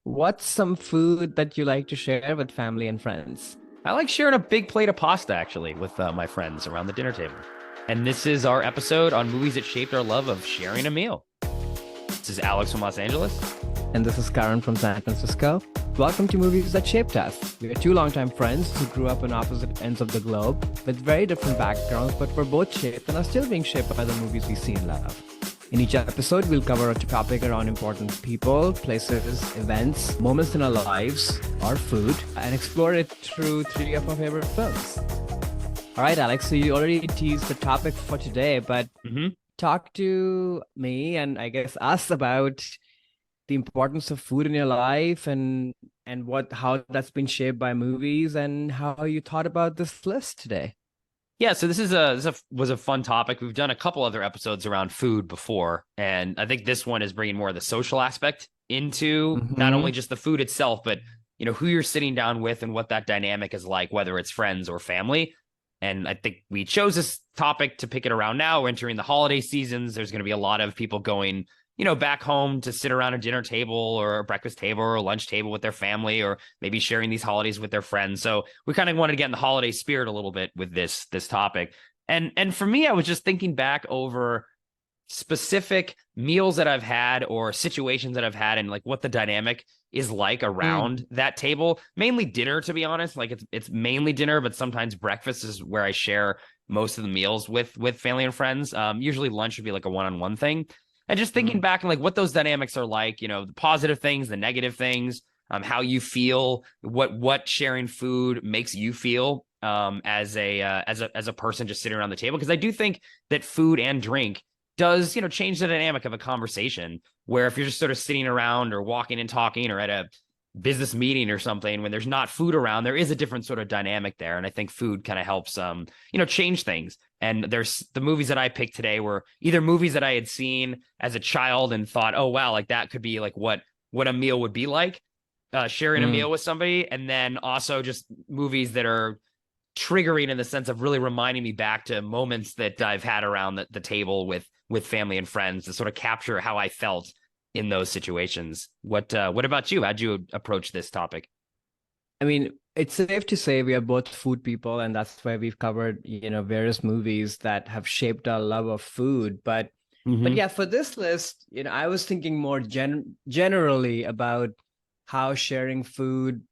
What's some food that you like to share with family and friends? I like sharing a big plate of pasta actually with my friends around the dinner table. And this is our episode on movies that shaped our love of sharing a meal. This is Alex from Los Angeles. And this is Karen from San Francisco. Welcome to Movies That Shaped Us. We are two longtime friends who grew up on opposite ends of the globe with very different backgrounds, but we're both shaped and are still being shaped by the movies we see and love. In each episode, we'll cover a topic around important people, places, events, moments in our lives, our food, and explore it through three of our favorite films. All right, Alex, so you already teased the topic for today, but talk to me and I guess us about the importance of food in your life and how that's been shaped by movies and how you thought about this list today. Yeah, so this was a fun topic. We've done a couple other episodes around food before, and I think this one is bringing more of the social aspect into not only just the food itself, but who you're sitting down with and what that dynamic is like, whether it's friends or family. And I think we chose this topic to pick it around now. We're entering the holiday seasons. There's going to be a lot of people going, back home to sit around a dinner table or a breakfast table or a lunch table with their family, or maybe sharing these holidays with their friends. So we kind of wanted to get in the holiday spirit a little bit with this topic. And for me, I was just thinking back over specific meals that I've had or situations that I've had and like what the dynamic is like around that table. Mainly dinner, to be honest. Like it's mainly dinner, but sometimes breakfast is where I share most of the meals with family and friends. Usually lunch would be like a one-on-one thing. And just thinking back and like what those dynamics are like, the positive things, the negative things, how you feel, what sharing food makes you feel as a person just sitting around the table. Because I do think that food and drink does change the dynamic of a conversation, where if you're just sort of sitting around or walking and talking or at a business meeting or something, when there's not food around, there is a different sort of dynamic there. And I think food kind of helps change things. And there's the movies that I picked today were either movies that I had seen as a child and thought, oh wow, like that could be like what a meal would be like, sharing a meal with somebody. And then also just movies that are triggering in the sense of really reminding me back to moments that I've had around the table with family and friends to sort of capture how I felt in those situations. What about you? How'd you approach this topic? I mean, it's safe to say we are both food people, and that's why we've covered, various movies that have shaped our love of food. But yeah, for this list, I was thinking more generally about how sharing food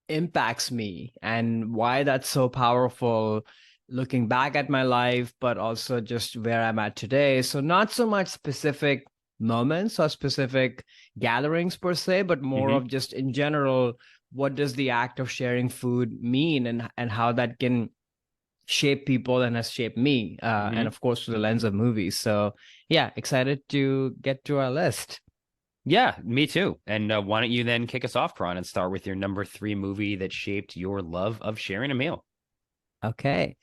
impacts me and why that's so powerful looking back at my life, but also just where I'm at today. So not so much specific moments or specific gatherings per se, but more of just in general, what does the act of sharing food mean and how that can shape people and has shaped me, and of course through the lens of movies. So yeah, excited to get to our list. Yeah, me too. And why don't you then kick us off, Kron, and start with your number 3 movie that shaped your love of sharing a meal? Okay.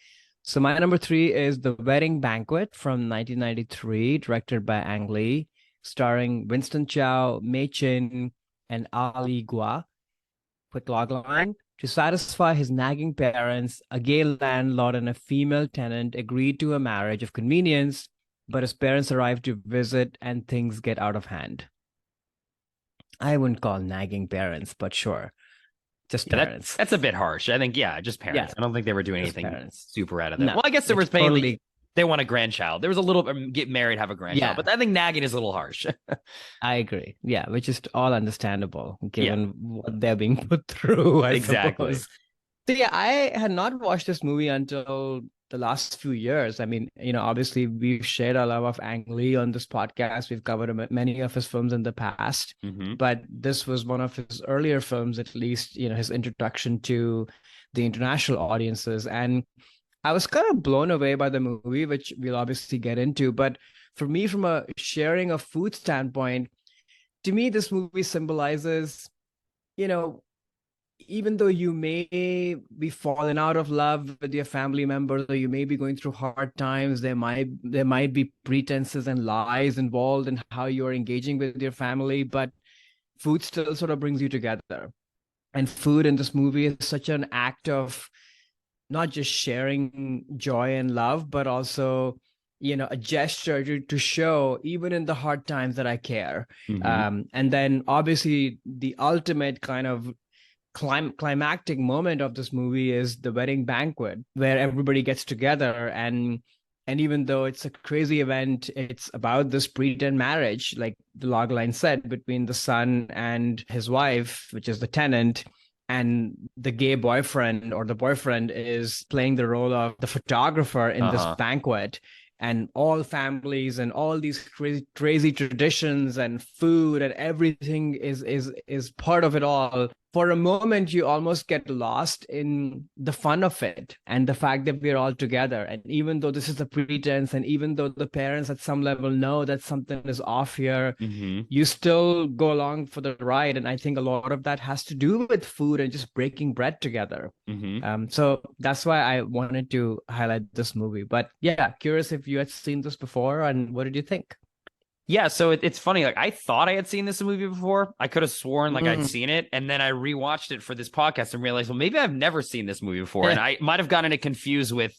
So my number 3 is The Wedding Banquet from 1993, directed by Ang Lee, starring Winston Chow, Mei Chin, and Ali Gua. Quick logline. To satisfy his nagging parents, a gay landlord and a female tenant agreed to a marriage of convenience, but his parents arrive to visit and things get out of hand. I wouldn't call nagging parents, but sure. Just Yeah, parents. that's a bit harsh. I think, yeah, just Yeah, parents. I don't think they were doing just anything parents. super out of that. No, Well, I guess there it's was mainly totally, they want a grandchild. There was a little get married, have a grandchild, yeah, but I think nagging is a little harsh. I agree. Yeah, which is all understandable Yeah, given what they're being put through, I exactly. suppose. So yeah, I had not watched this movie until the last few years. I mean, obviously we've shared a love of Ang Lee on this podcast. We've covered many of his films in the past, but this was one of his earlier films, at least, his introduction to the international audiences. And I was kind of blown away by the movie, which we'll obviously get into. But for me, from a sharing of food standpoint, to me, this movie symbolizes, you know, even though you may be falling out of love with your family members, or you may be going through hard times, there might be pretenses and lies involved in how you're engaging with your family, but food still sort of brings you together. And food in this movie is such an act of not just sharing joy and love, but also a gesture to show even in the hard times that I care. Mm-hmm. And then obviously the ultimate kind of climactic moment of this movie is the wedding banquet where everybody gets together, and even though it's a crazy event, it's about this pretend marriage, like the logline said, between the son and his wife, which is the tenant. And the gay boyfriend, or the boyfriend, is playing the role of the photographer in this Uh-huh. banquet. And all families and all these crazy traditions and food and everything is part of it all. For a moment, you almost get lost in the fun of it and the fact that we're all together. And even though this is a pretense, and even though the parents at some level know that something is off here, Mm-hmm. you still go along for the ride. And I think a lot of that has to do with food and just breaking bread together. Mm-hmm. So that's why I wanted to highlight this movie. But yeah, curious if you had seen this before, and what did you think? Yeah, so it's funny. Like I thought I had seen this movie before. I could have sworn like I'd Mm. seen it, and then I rewatched it for this podcast and realized, well, maybe I've never seen this movie before, and I might have gotten it confused with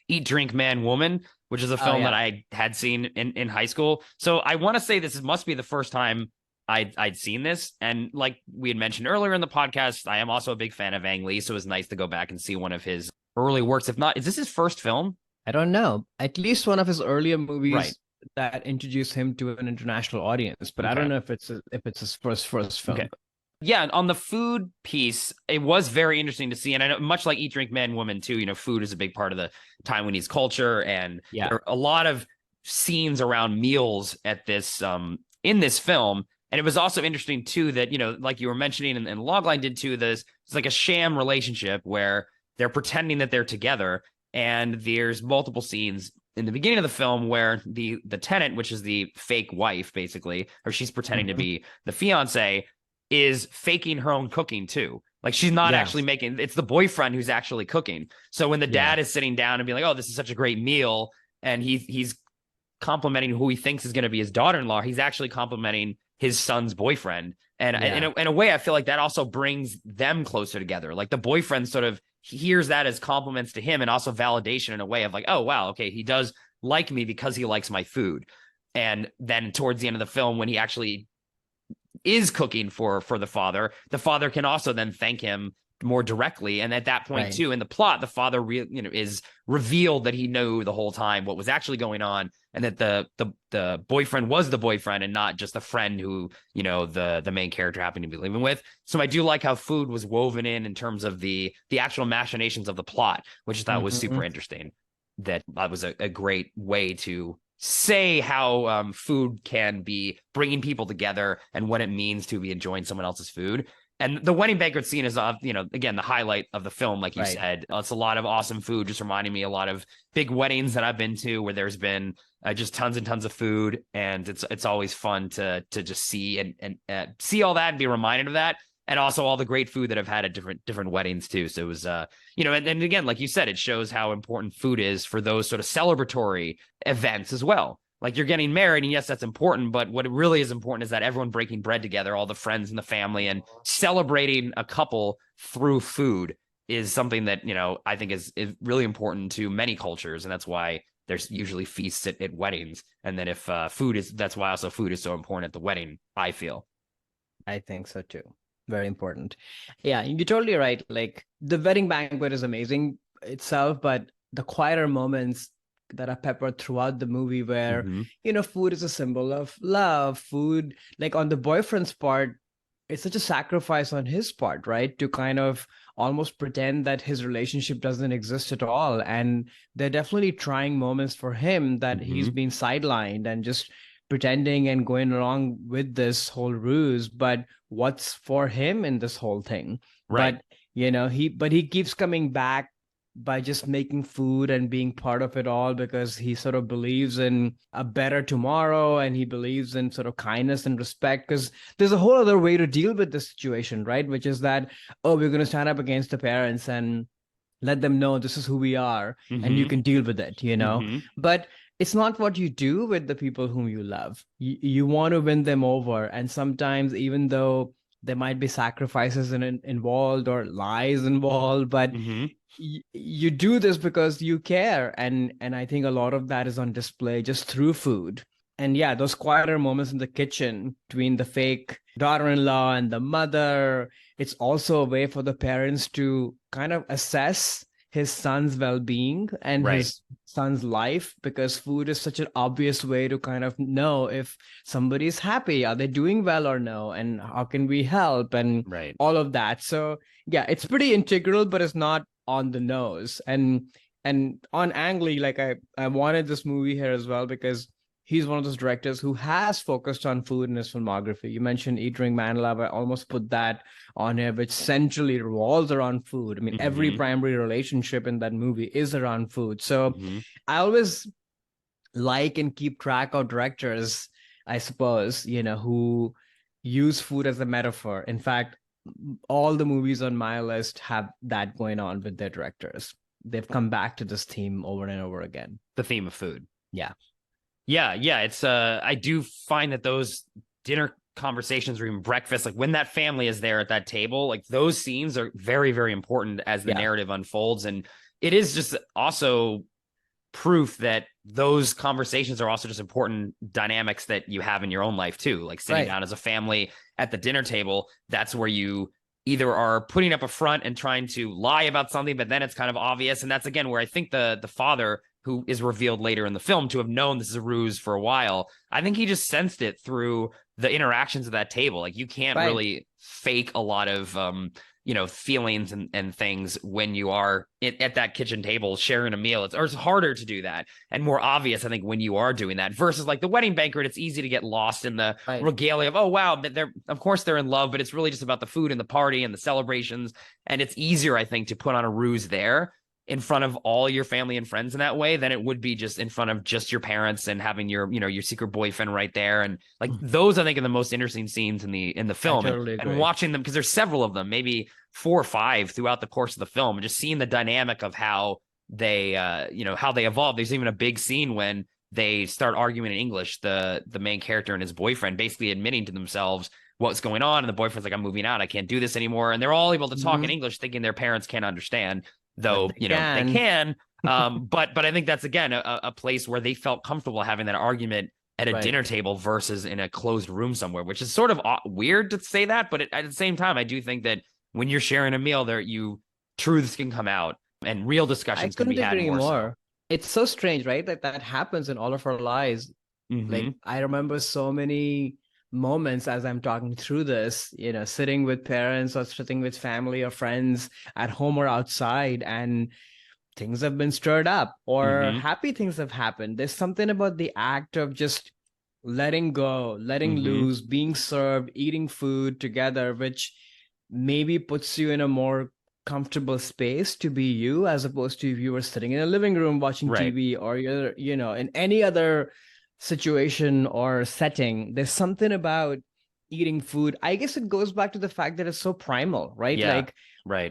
Eat, Drink, Man, Woman, which is a Oh film that yeah. I had seen in high school. So I want to say must be the first time I'd seen this, and like we had mentioned earlier in the podcast, I am also a big fan of Ang Lee, so it was nice to go back and see one of his early works. If not, is this his first film? I don't know. At least one of his earlier Right. movies that introduced him to an international audience, but I Okay. don't know if it's his first Okay. film. Yeah, on the food piece, it was very interesting to see. And I know, much like Eat, Drink, Man, Woman, too, food is a big part of the Taiwanese culture. And Yeah. there are a lot of scenes around meals at this in this film. And it was also interesting, too, that, like you were mentioning, and Logline did too, it's like a sham relationship where they're pretending that they're together. And there's multiple scenes in the beginning of the film where the tenant, which is the fake wife, basically, or she's pretending to Mhm. be the fiance, is faking her own cooking too. Like she's not Yeah. actually making, it's the boyfriend who's actually cooking. So when the Yeah. dad is sitting down and being like, "Oh, this is such a great meal," and he's complimenting who he thinks is going to be his daughter-in-law, he's actually complimenting his son's boyfriend. And Yeah. in a way, I feel like that also brings them closer together. Like the boyfriend sort of hears that as compliments to him and also validation in a way of like, oh, wow, okay, he does like me because he likes my food. And then towards the end of the film, when he actually is cooking for the father can also then thank him more directly. And at that point, Right. too, in the plot, the father is revealed that he knew the whole time what was actually going on, and that the boyfriend was the boyfriend and not just a friend who the main character happened to be living with. So I do like how food was woven in terms of the actual machinations of the plot, which I thought was super Mhm. interesting. That was a great way to say how food can be bringing people together and what it means to be enjoying someone else's food. And the wedding banquet scene is, again, the highlight of the film, like you Right. said. It's a lot of awesome food, just reminding me a lot of big weddings that I've been to where there's been just tons and tons of food, and it's always fun to just see and see all that and be reminded of that, and also all the great food that I've had at different weddings too. So it was, and again, like you said, it shows how important food is for those sort of celebratory events as well. Like you're getting married, and yes, that's important, but what really is important is that everyone breaking bread together, all the friends and the family, and celebrating a couple through food is something that I think is really important to many cultures, and that's why there's usually feasts at weddings. And then if that's why also food is so important at the wedding, I feel. I think so too. Very important. Yeah, you're totally right. Like the wedding banquet is amazing itself, but the quieter moments that are peppered throughout the movie where, Mm-hmm. food is a symbol of love. Food, like on the boyfriend's part, it's such a sacrifice on his part, right? To kind of almost pretend that his relationship doesn't exist at all. And they're definitely trying moments for him that he's Mm-hmm. been sidelined and just pretending and going along with this whole ruse. But what's for him in this whole thing? Right. But he keeps coming back by just making food and being part of it all, because he sort of believes in a better tomorrow, and he believes in sort of kindness and respect, because there's a whole other way to deal with this situation, right? Which is that, oh, we're going to stand up against the parents and let them know this is who we are, and you Mm-hmm. can deal with it. Mm-hmm. But it's not what you do with the people whom you love. You want to win them over, and sometimes, even though there might be sacrifices involved or lies involved, but Mm-hmm. you do this because you care, and I think a lot of that is on display just through food. And yeah, those quieter moments in the kitchen between the fake daughter-in-law and the mother, it's also a way for the parents to kind of assess his son's well-being and Right. his son's life, because food is such an obvious way to kind of know if somebody's happy, are they doing well or no, and how can we help, and Right. all of that. So yeah, it's pretty integral, but it's not on the nose. And on Ang Lee, like I wanted this movie here as well because he's one of those directors who has focused on food in his filmography. You mentioned Eat, Drink, Man, Love. I almost put that on here, which centrally revolves around food. I mean, every Mm-hmm. primary relationship in that movie is around food. So Mm-hmm. I always like and keep track of directors, I suppose, who use food as a metaphor. In fact, all the movies on my list have that going on with their directors. They've come back to this theme over and over again. The theme of food. Yeah. Yeah. It's I do find that those dinner conversations or even breakfast, like when that family is there at that table, like those scenes are very, very important as the narrative unfolds. And it is just also proof that those conversations are also just important dynamics that you have in your own life too. Like sitting down as a family at the dinner table, that's where you either are putting up a front and trying to lie about something, but then it's kind of obvious. And that's again where I think the father, who is revealed later in the film to have known this is a ruse for a while, I think he just sensed it through the interactions at that table. Like you can't really fake a lot of feelings and things when you are at that kitchen table sharing a meal. It's harder to do that and more obvious, I think, when you are doing that versus like the wedding banquet. It's easy to get lost in the regalia of, oh, wow, they're of course they're in love, but it's really just about the food and the party and the celebrations. And it's easier, I think, to put on a ruse there in front of all your family and friends in that way than it would be just in front of just your parents and having your secret boyfriend right there. And like those, I think, are the most interesting scenes in the film. And watching them, because there's several of them, maybe 4 or 5 throughout the course of the film, and just seeing the dynamic of how they how they evolve. There's even a big scene when they start arguing in English, the main character and his boyfriend basically admitting to themselves what's going on, and the boyfriend's like, I'm moving out, I can't do this anymore, and they're all able to talk in English thinking their parents can't understand, though they can. But I think that's again a place where they felt comfortable having that argument at a dinner table versus in a closed room somewhere, which is sort of weird to say that, but at the same time, I do think that when you're sharing a meal, there truths can come out and real discussions can be had more. So. It's so strange, right? That happens in all of our lives. Like I remember so many moments as I'm talking through this, sitting with parents or sitting with family or friends at home or outside, and things have been stirred up or happy things have happened. There's something about the act of just letting go, letting loose, being served, eating food together, which maybe puts you in a more comfortable space to be you, as opposed to if you were sitting in a living room watching TV, or you're, in any other situation or setting. There's something about eating food. I guess it goes back to the fact that it's so primal, right?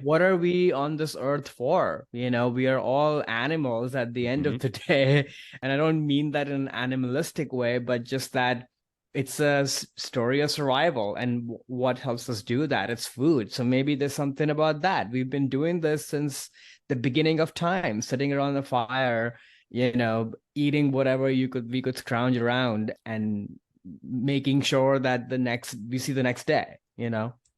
What are we on this earth for? We are all animals at the end of the day. And I don't mean that in an animalistic way, but just that it's a story of survival. And what helps us do that? It's food. So maybe there's something about that. We've been doing this since the beginning of time, sitting around the fire, eating whatever we could scrounge around and making sure that we see the next day,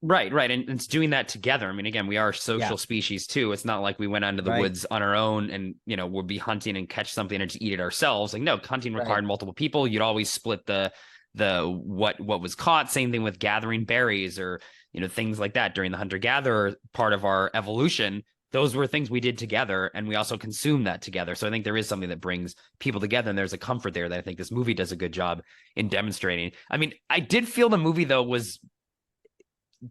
Right. And it's doing that together. I mean, again, we are a social species too. It's not like we went out into the woods on our own and, we'll be hunting and catch something and just eat it ourselves. Like, no, hunting required multiple people. You'd always split the what was caught. Same thing with gathering berries or, things like that during the hunter-gatherer part of our evolution. Those were things we did together, and we also consumed that together. So I think there is something that brings people together, and there's a comfort there that I think this movie does a good job in demonstrating. I mean, I did feel the movie, though, was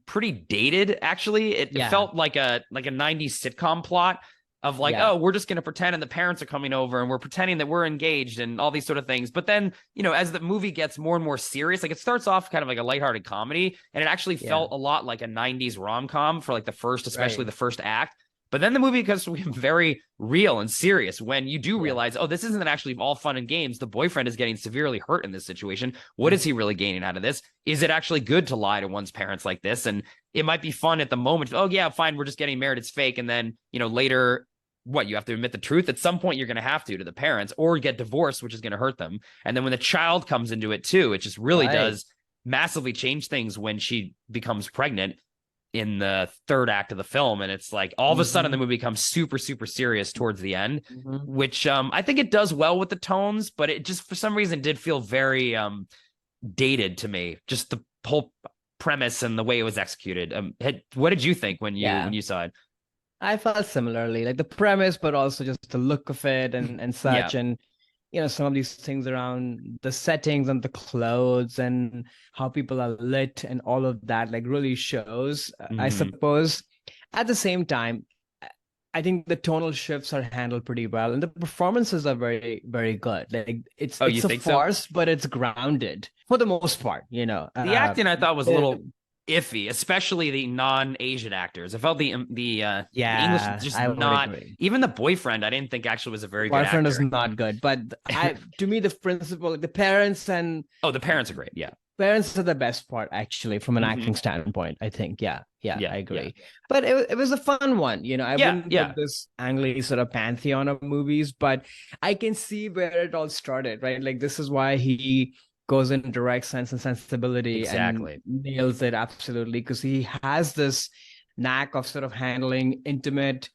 pretty dated, actually. It felt like a 90s sitcom plot of like, oh, we're just going to pretend and the parents are coming over and we're pretending that we're engaged and all these sort of things. But then, as the movie gets more and more serious, like it starts off kind of like a lighthearted comedy, and it actually felt a lot like a 90s rom-com for like the first, especially the first act. But then the movie becomes very real and serious when you do realize, oh, this isn't actually all fun and games. The boyfriend is getting severely hurt in this situation. What is he really gaining out of this? Is it actually good to lie to one's parents like this? And it might be fun at the moment. Oh, yeah, fine. We're just getting married. It's fake. And then, later, what, you have to admit the truth? At some point, you're going to have to the parents, or get divorced, which is going to hurt them. And then when the child comes into it too, it just really does massively change things when she becomes pregnant in the third act of the film. And it's like all of a sudden the movie becomes super, super serious towards the end, which I think it does well with the tones, but it just for some reason did feel very dated to me. Just the whole premise and the way it was executed. What did you think when you saw it? I felt similarly, like the premise, but also just the look of it and such. And some of these things around the settings and the clothes and how people are lit and all of that, like, really shows, I suppose. At the same time, I think the tonal shifts are handled pretty well, and the performances are very, very good. Like, it's a farce, so? But it's grounded for the most part. The acting I thought was a little iffy, especially the non-Asian actors. I felt the English just not. Even the boyfriend, I didn't think actually was a very good actor. Boyfriend is not good, but to me, the principal, the parents, and the parents are great. Yeah, parents are the best part actually from an acting standpoint. I think. Yeah, I agree. Yeah. But it was a fun one. I wouldn't put this Ang Lee sort of pantheon of movies, but I can see where it all started. Right, like this is why he goes in direct Sense and Sensibility and nails it absolutely, because he has this knack of sort of handling intimate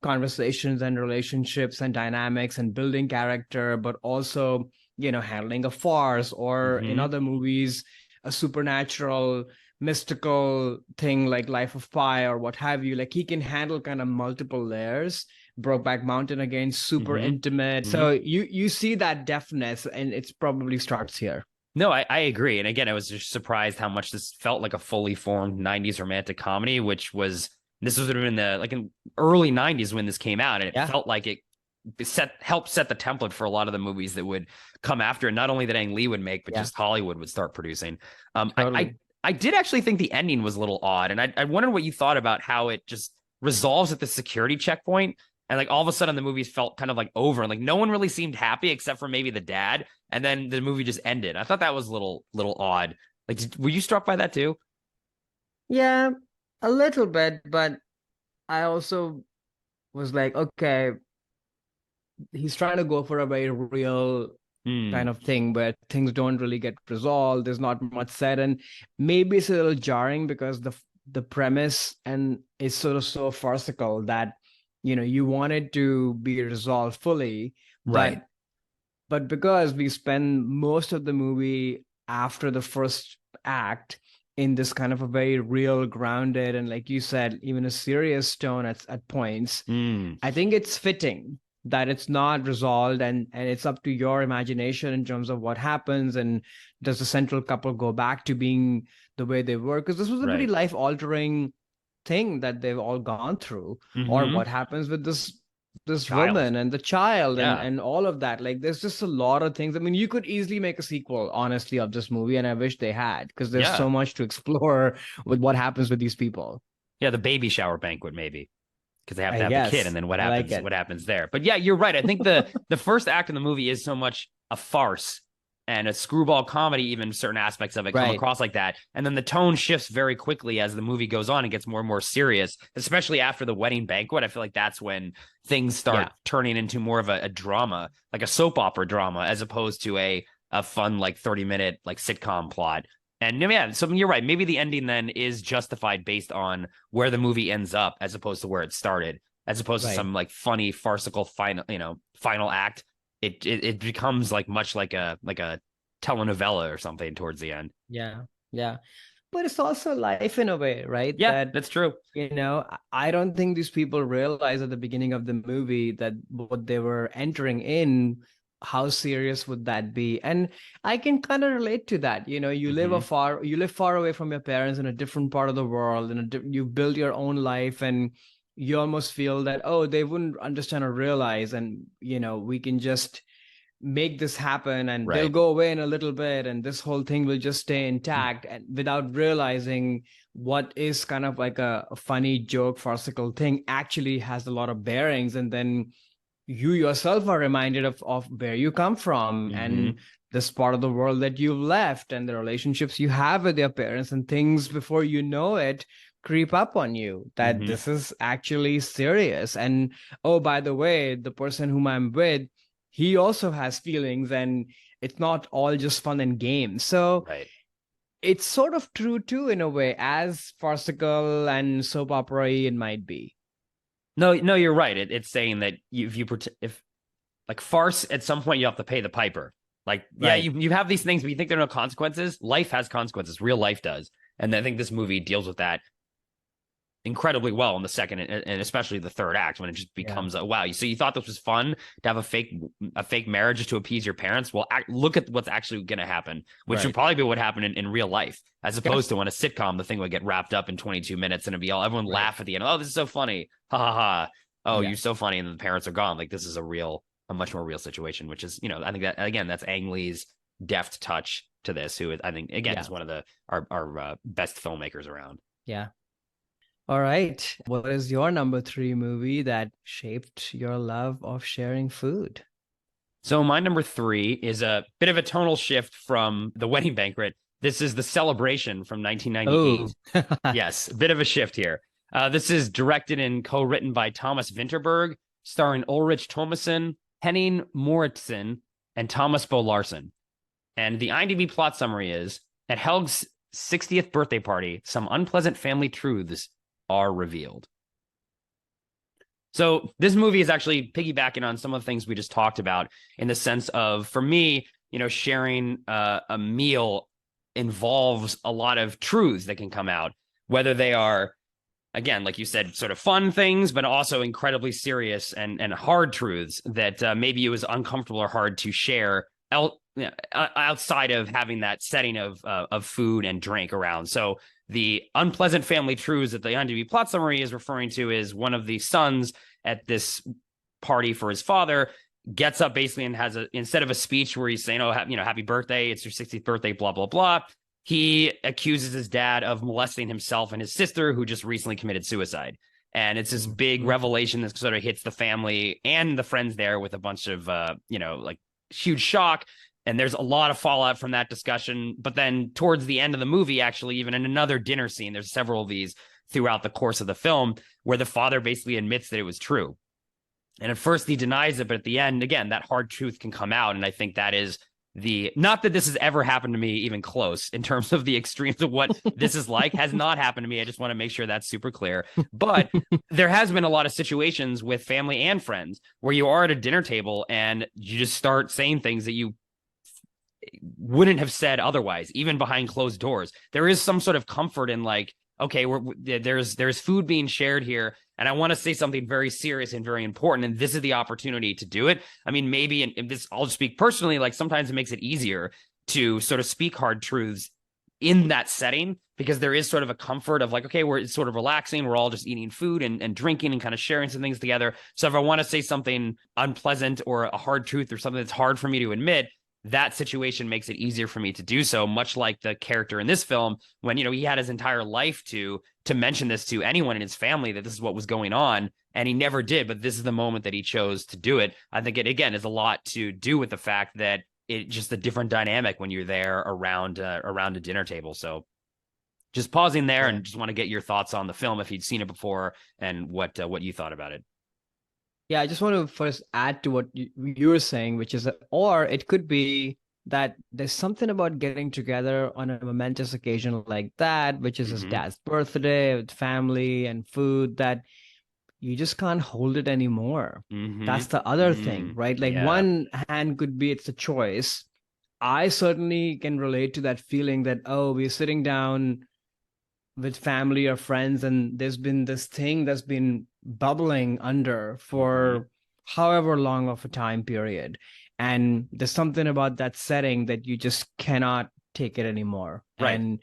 conversations and relationships and dynamics and building character, but also handling a farce, or in other movies a supernatural mystical thing like Life of Pi or what have you. Like, he can handle kind of multiple layers. Brokeback Mountain, again, super intimate. So you see that deftness, and it's probably starts here. No, I agree. And again, I was just surprised how much this felt like a fully formed 90s romantic comedy, this was in the early 90s when this came out, and it felt like it helped set the template for a lot of the movies that would come after, and not only that Ang Lee would make, but just Hollywood would start producing. Totally. I did actually think the ending was a little odd, and I wondered what you thought about how it just resolves at the security checkpoint. And like all of a sudden the movie felt kind of like over, and like no one really seemed happy except for maybe the dad. And then the movie just ended. I thought that was a little odd. Like, were you struck by that too? Yeah, a little bit, but I also was like, okay, he's trying to go for a very real kind of thing, where things don't really get resolved. There's not much said, and maybe it's a little jarring because the premise and is sort of so farcical that you want it to be resolved fully, right? But because we spend most of the movie after the first act in this kind of a very real, grounded, and like you said, even a serious tone at points, I think it's fitting that it's not resolved, and it's up to your imagination in terms of what happens, and does the central couple go back to being the way they were? Because this was a pretty life-altering thing that they've all gone through, or what happens with this woman and the child and all of that. Like, there's just a lot of things. I mean, you could easily make a sequel, honestly, of this movie, and I wish they had, because there's so much to explore with what happens with these people. The baby shower banquet, maybe, because they have to have the kid, and then what happens there. But yeah, you're right. I think the first act of the movie is so much a farce and a screwball comedy, even certain aspects of it come across like that. And then the tone shifts very quickly as the movie goes on and gets more and more serious, especially after the wedding banquet. I feel like that's when things start turning into more of a drama, like a soap opera drama, as opposed to a fun, like 30-minute like sitcom plot. And so you're right. Maybe the ending then is justified based on where the movie ends up, as opposed to where it started, as opposed to some like funny farcical final act. It becomes like much like a telenovela or something towards the end. Yeah. But it's also life in a way, right? Yeah, that's true. I don't think these people realize at the beginning of the movie that what they were entering in, how serious would that be? And I can kind of relate to that. You live far away from your parents in a different part of the world, and you build your own life, and you almost feel that, they wouldn't understand or realize, and we can just make this happen, and they'll Right. go away in a little bit, and this whole thing will just stay intact, and without realizing what is kind of like a funny joke, farcical thing actually has a lot of bearings. And then you yourself are reminded of where you come from and this part of the world that you've left, and the relationships you have with your parents, and things before you know it creep up on you that this is actually serious. And oh, by the way, the person whom I'm with, he also has feelings, and it's not all just fun and games. So Right. it's sort of true too, in a way, as farcical and soap opera-y it might be. No, you're right. It's saying that if like farce, at some point you have to pay the piper. Like, yeah, Right. you have these things, but you think there are no consequences. Life has consequences. Real life does. And I think this movie deals with that incredibly well in the second and especially the third act, when it just becomes a wow. So you thought this was fun to have a fake marriage just to appease your parents? Well, look at what's actually going to happen, which would probably be what happened in real life, as opposed to when a sitcom, the thing would get wrapped up in 22 minutes and it'd be everyone laugh at the end. Oh, this is so funny. Ha ha ha. Oh, you're so funny. And then the parents are gone. Like, this is a much more real situation, which is, I think that, again, that's Ang Lee's deft touch to this, who I think, again, is one of our best filmmakers around. Yeah. All right. What is your number 3 movie that shaped your love of sharing food? So my number 3 is a bit of a tonal shift from The Wedding Banquet. This is The Celebration from 1998. Oh. Yes, a bit of a shift here. This is directed and co-written by Thomas Vinterberg, starring Ulrich Thomason, Henning Moritzen, and Thomas Bo Larsen. And the IMDb plot summary is, at Helg's 60th birthday party, some unpleasant family truths are revealed. So this movie is actually piggybacking on some of the things we just talked about, in the sense of, for me, sharing a meal involves a lot of truths that can come out, whether they are, again, like you said, sort of fun things, but also incredibly serious and hard truths that maybe it was uncomfortable or hard to share outside of having that setting of food and drink around. So the unpleasant family truths that the IMDb plot summary is referring to is, one of the sons at this party for his father gets up basically and has instead of a speech where he's saying, oh, happy birthday, it's your 60th birthday, blah, blah, blah, he accuses his dad of molesting himself and his sister, who just recently committed suicide. And it's this big revelation that sort of hits the family and the friends there with a bunch of, like, huge shock. And there's a lot of fallout from that discussion. But then towards the end of the movie, actually, even in another dinner scene, there's several of these throughout the course of the film, where the father basically admits that it was true. And at first he denies it, but at the end, again, that hard truth can come out. And I think that is not that this has ever happened to me, even close, in terms of the extremes of what this is like, has not happened to me. I just want to make sure that's super clear. But there has been a lot of situations with family and friends where you are at a dinner table and you just start saying things that you wouldn't have said otherwise, even behind closed doors. There is some sort of comfort in, like, okay, there's food being shared here, and I want to say something very serious and very important, and this is the opportunity to do it. I mean, maybe, and this, I'll just speak personally, like, sometimes it makes it easier to sort of speak hard truths in that setting, because there is sort of a comfort of, like, okay, it's sort of relaxing. We're all just eating food and drinking and kind of sharing some things together. So if I want to say something unpleasant or a hard truth or something that's hard for me to admit, that situation makes it easier for me to do so, much like the character in this film, when, he had his entire life to mention this to anyone in his family, that this is what was going on, and he never did, but this is the moment that he chose to do it. I think it, again, is a lot to do with the fact that it just a different dynamic when you're there around a dinner table. So just pausing there, and just want to get your thoughts on the film, if you'd seen it before, and what you thought about it. Yeah, I just want to first add to what you were saying, which is, or it could be that there's something about getting together on a momentous occasion like that, which is his dad's birthday with family and food, that you just can't hold it anymore. That's the other thing, right? Like, one hand could be it's a choice. I certainly can relate to that feeling that, oh, we're sitting down with family or friends, and there's been this thing that's been bubbling under for however long of a time period, and there's something about that setting that you just cannot take it anymore. Right. And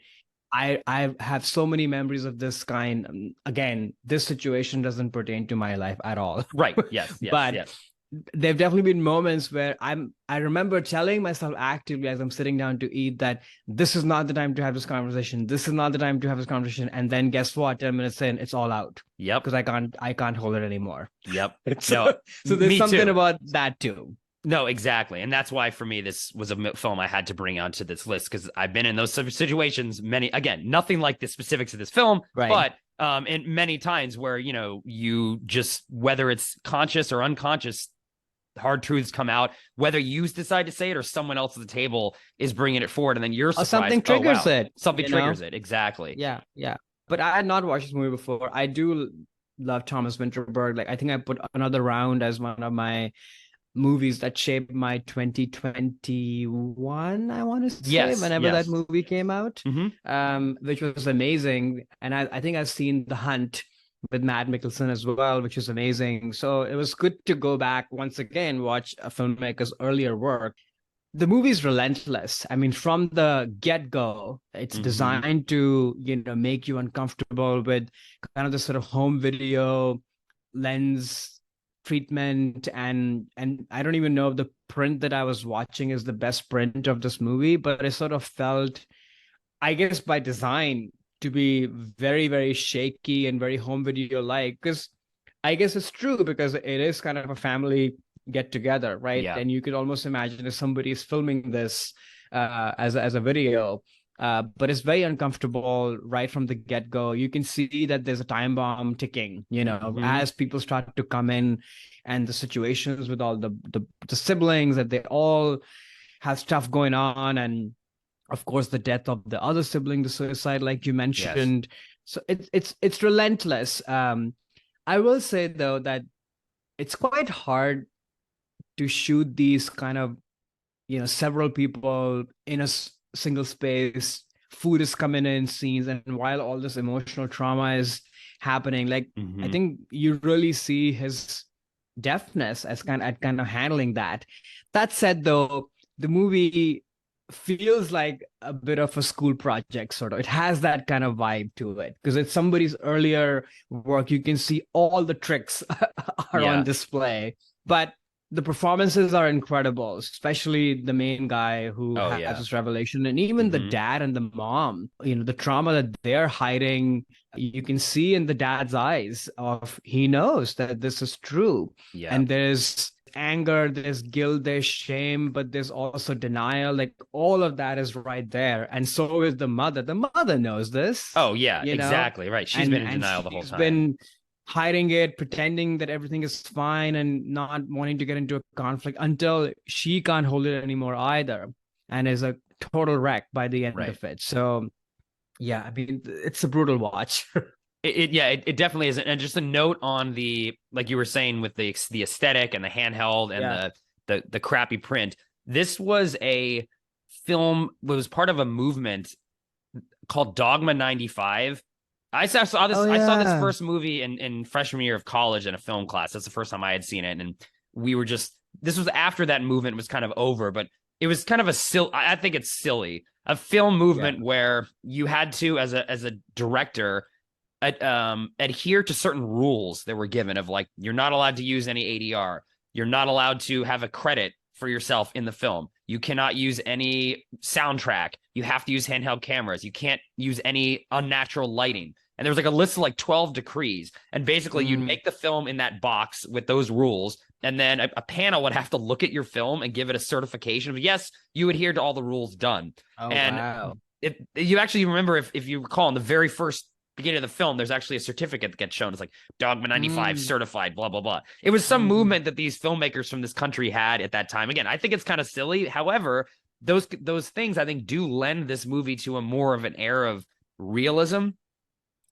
I have so many memories of this kind. Again, this situation doesn't pertain to my life at all. Right. Yes. But yes. there've definitely been moments where I remember telling myself actively as I'm sitting down to eat that this is not the time to have this conversation. This is not the time to have this conversation. And then guess what? 10 minutes in, it's all out. Yep. Because I can't hold it anymore. Yep. So, No, so there's me something too. about that too. No, exactly. And that's why for me, this was a film I had to bring onto this list because I've been in those situations again, nothing like the specifics of this film, Right. but and many times where, you just, whether it's conscious or unconscious, hard truths come out, whether you decide to say it or someone else at the table is bringing it forward. And then you're surprised. Something triggers it. Something triggers it. Exactly. Yeah. Yeah. But I had not watched this movie before. I do love Thomas Winterberg. Like, I think I put Another Round as one of my movies that shaped my 2021, I want to say, whenever that movie came out, which was amazing. And I think I've seen The Hunt with Matt Mikkelsen as well, which is amazing. So it was good to go back once again, watch a filmmaker's earlier work. The movie's relentless. I mean, from the get-go, it's designed to, make you uncomfortable with kind of the sort of home video lens treatment, and I don't even know if the print that I was watching is the best print of this movie, but it sort of felt, I guess by design, to be very, very shaky and very home video like, because I guess it's true, because it is kind of a family get together, right? Yeah. And you could almost imagine if somebody is filming this as a video. But it's very uncomfortable right from the get-go. You can see that there's a time bomb ticking, as people start to come in, and the situations with all the siblings, that they all have stuff going on, and of course the death of the other sibling, the suicide, like you mentioned. Yes. So it's relentless. I will say though that it's quite hard to shoot these kind of, several people in a single space. Food is coming in scenes, and while all this emotional trauma is happening, like I think you really see his deftness as kind of handling that. That said, though, the movie feels like a bit of a school project, sort of. It has that kind of vibe to it because it's somebody's earlier work. You can see all the tricks are on display, but the performances are incredible, especially the main guy who has this revelation, and even the dad and the mom, the trauma that they're hiding, you can see in the dad's eyes of, he knows that this is true. Yeah. And there's anger, there's guilt, there's shame, but there's also denial. Like all of that is right there. And so is the mother. The mother knows this. Oh, yeah, exactly. Right. She's been in denial the whole time. Been hiding it, pretending that everything is fine and not wanting to get into a conflict until she can't hold it anymore either, and is a total wreck by the end of it. So yeah, I mean, it's a brutal watch. It definitely is. And just a note on the, like you were saying, with the aesthetic and the handheld and the crappy print. This was a film, was part of a movement called Dogma 95. I saw this. I saw this first movie in freshman year of college in a film class. That's the first time I had seen it, and we were just. This was after that movement was kind of over, but it was kind of a silly. I think it's silly, a film movement where you had to, as a director, adhere to certain rules that were given of, like, you're not allowed to use any ADR, you're not allowed to have a credit for yourself in the film, you cannot use any soundtrack, you have to use handheld cameras, you can't use any unnatural lighting. And there's like a list of like 12 decrees. And basically you'd make the film in that box with those rules. And then a panel would have to look at your film and give it a certification of, yes, you adhere to all the rules done. Oh, and wow. You actually remember, if you recall, in the very first beginning of the film, there's actually a certificate that gets shown. It's like Dogma 95 certified, blah, blah, blah. It was some movement that these filmmakers from this country had at that time. Again, I think it's kind of silly. However, those things I think do lend this movie to a more of an air of realism,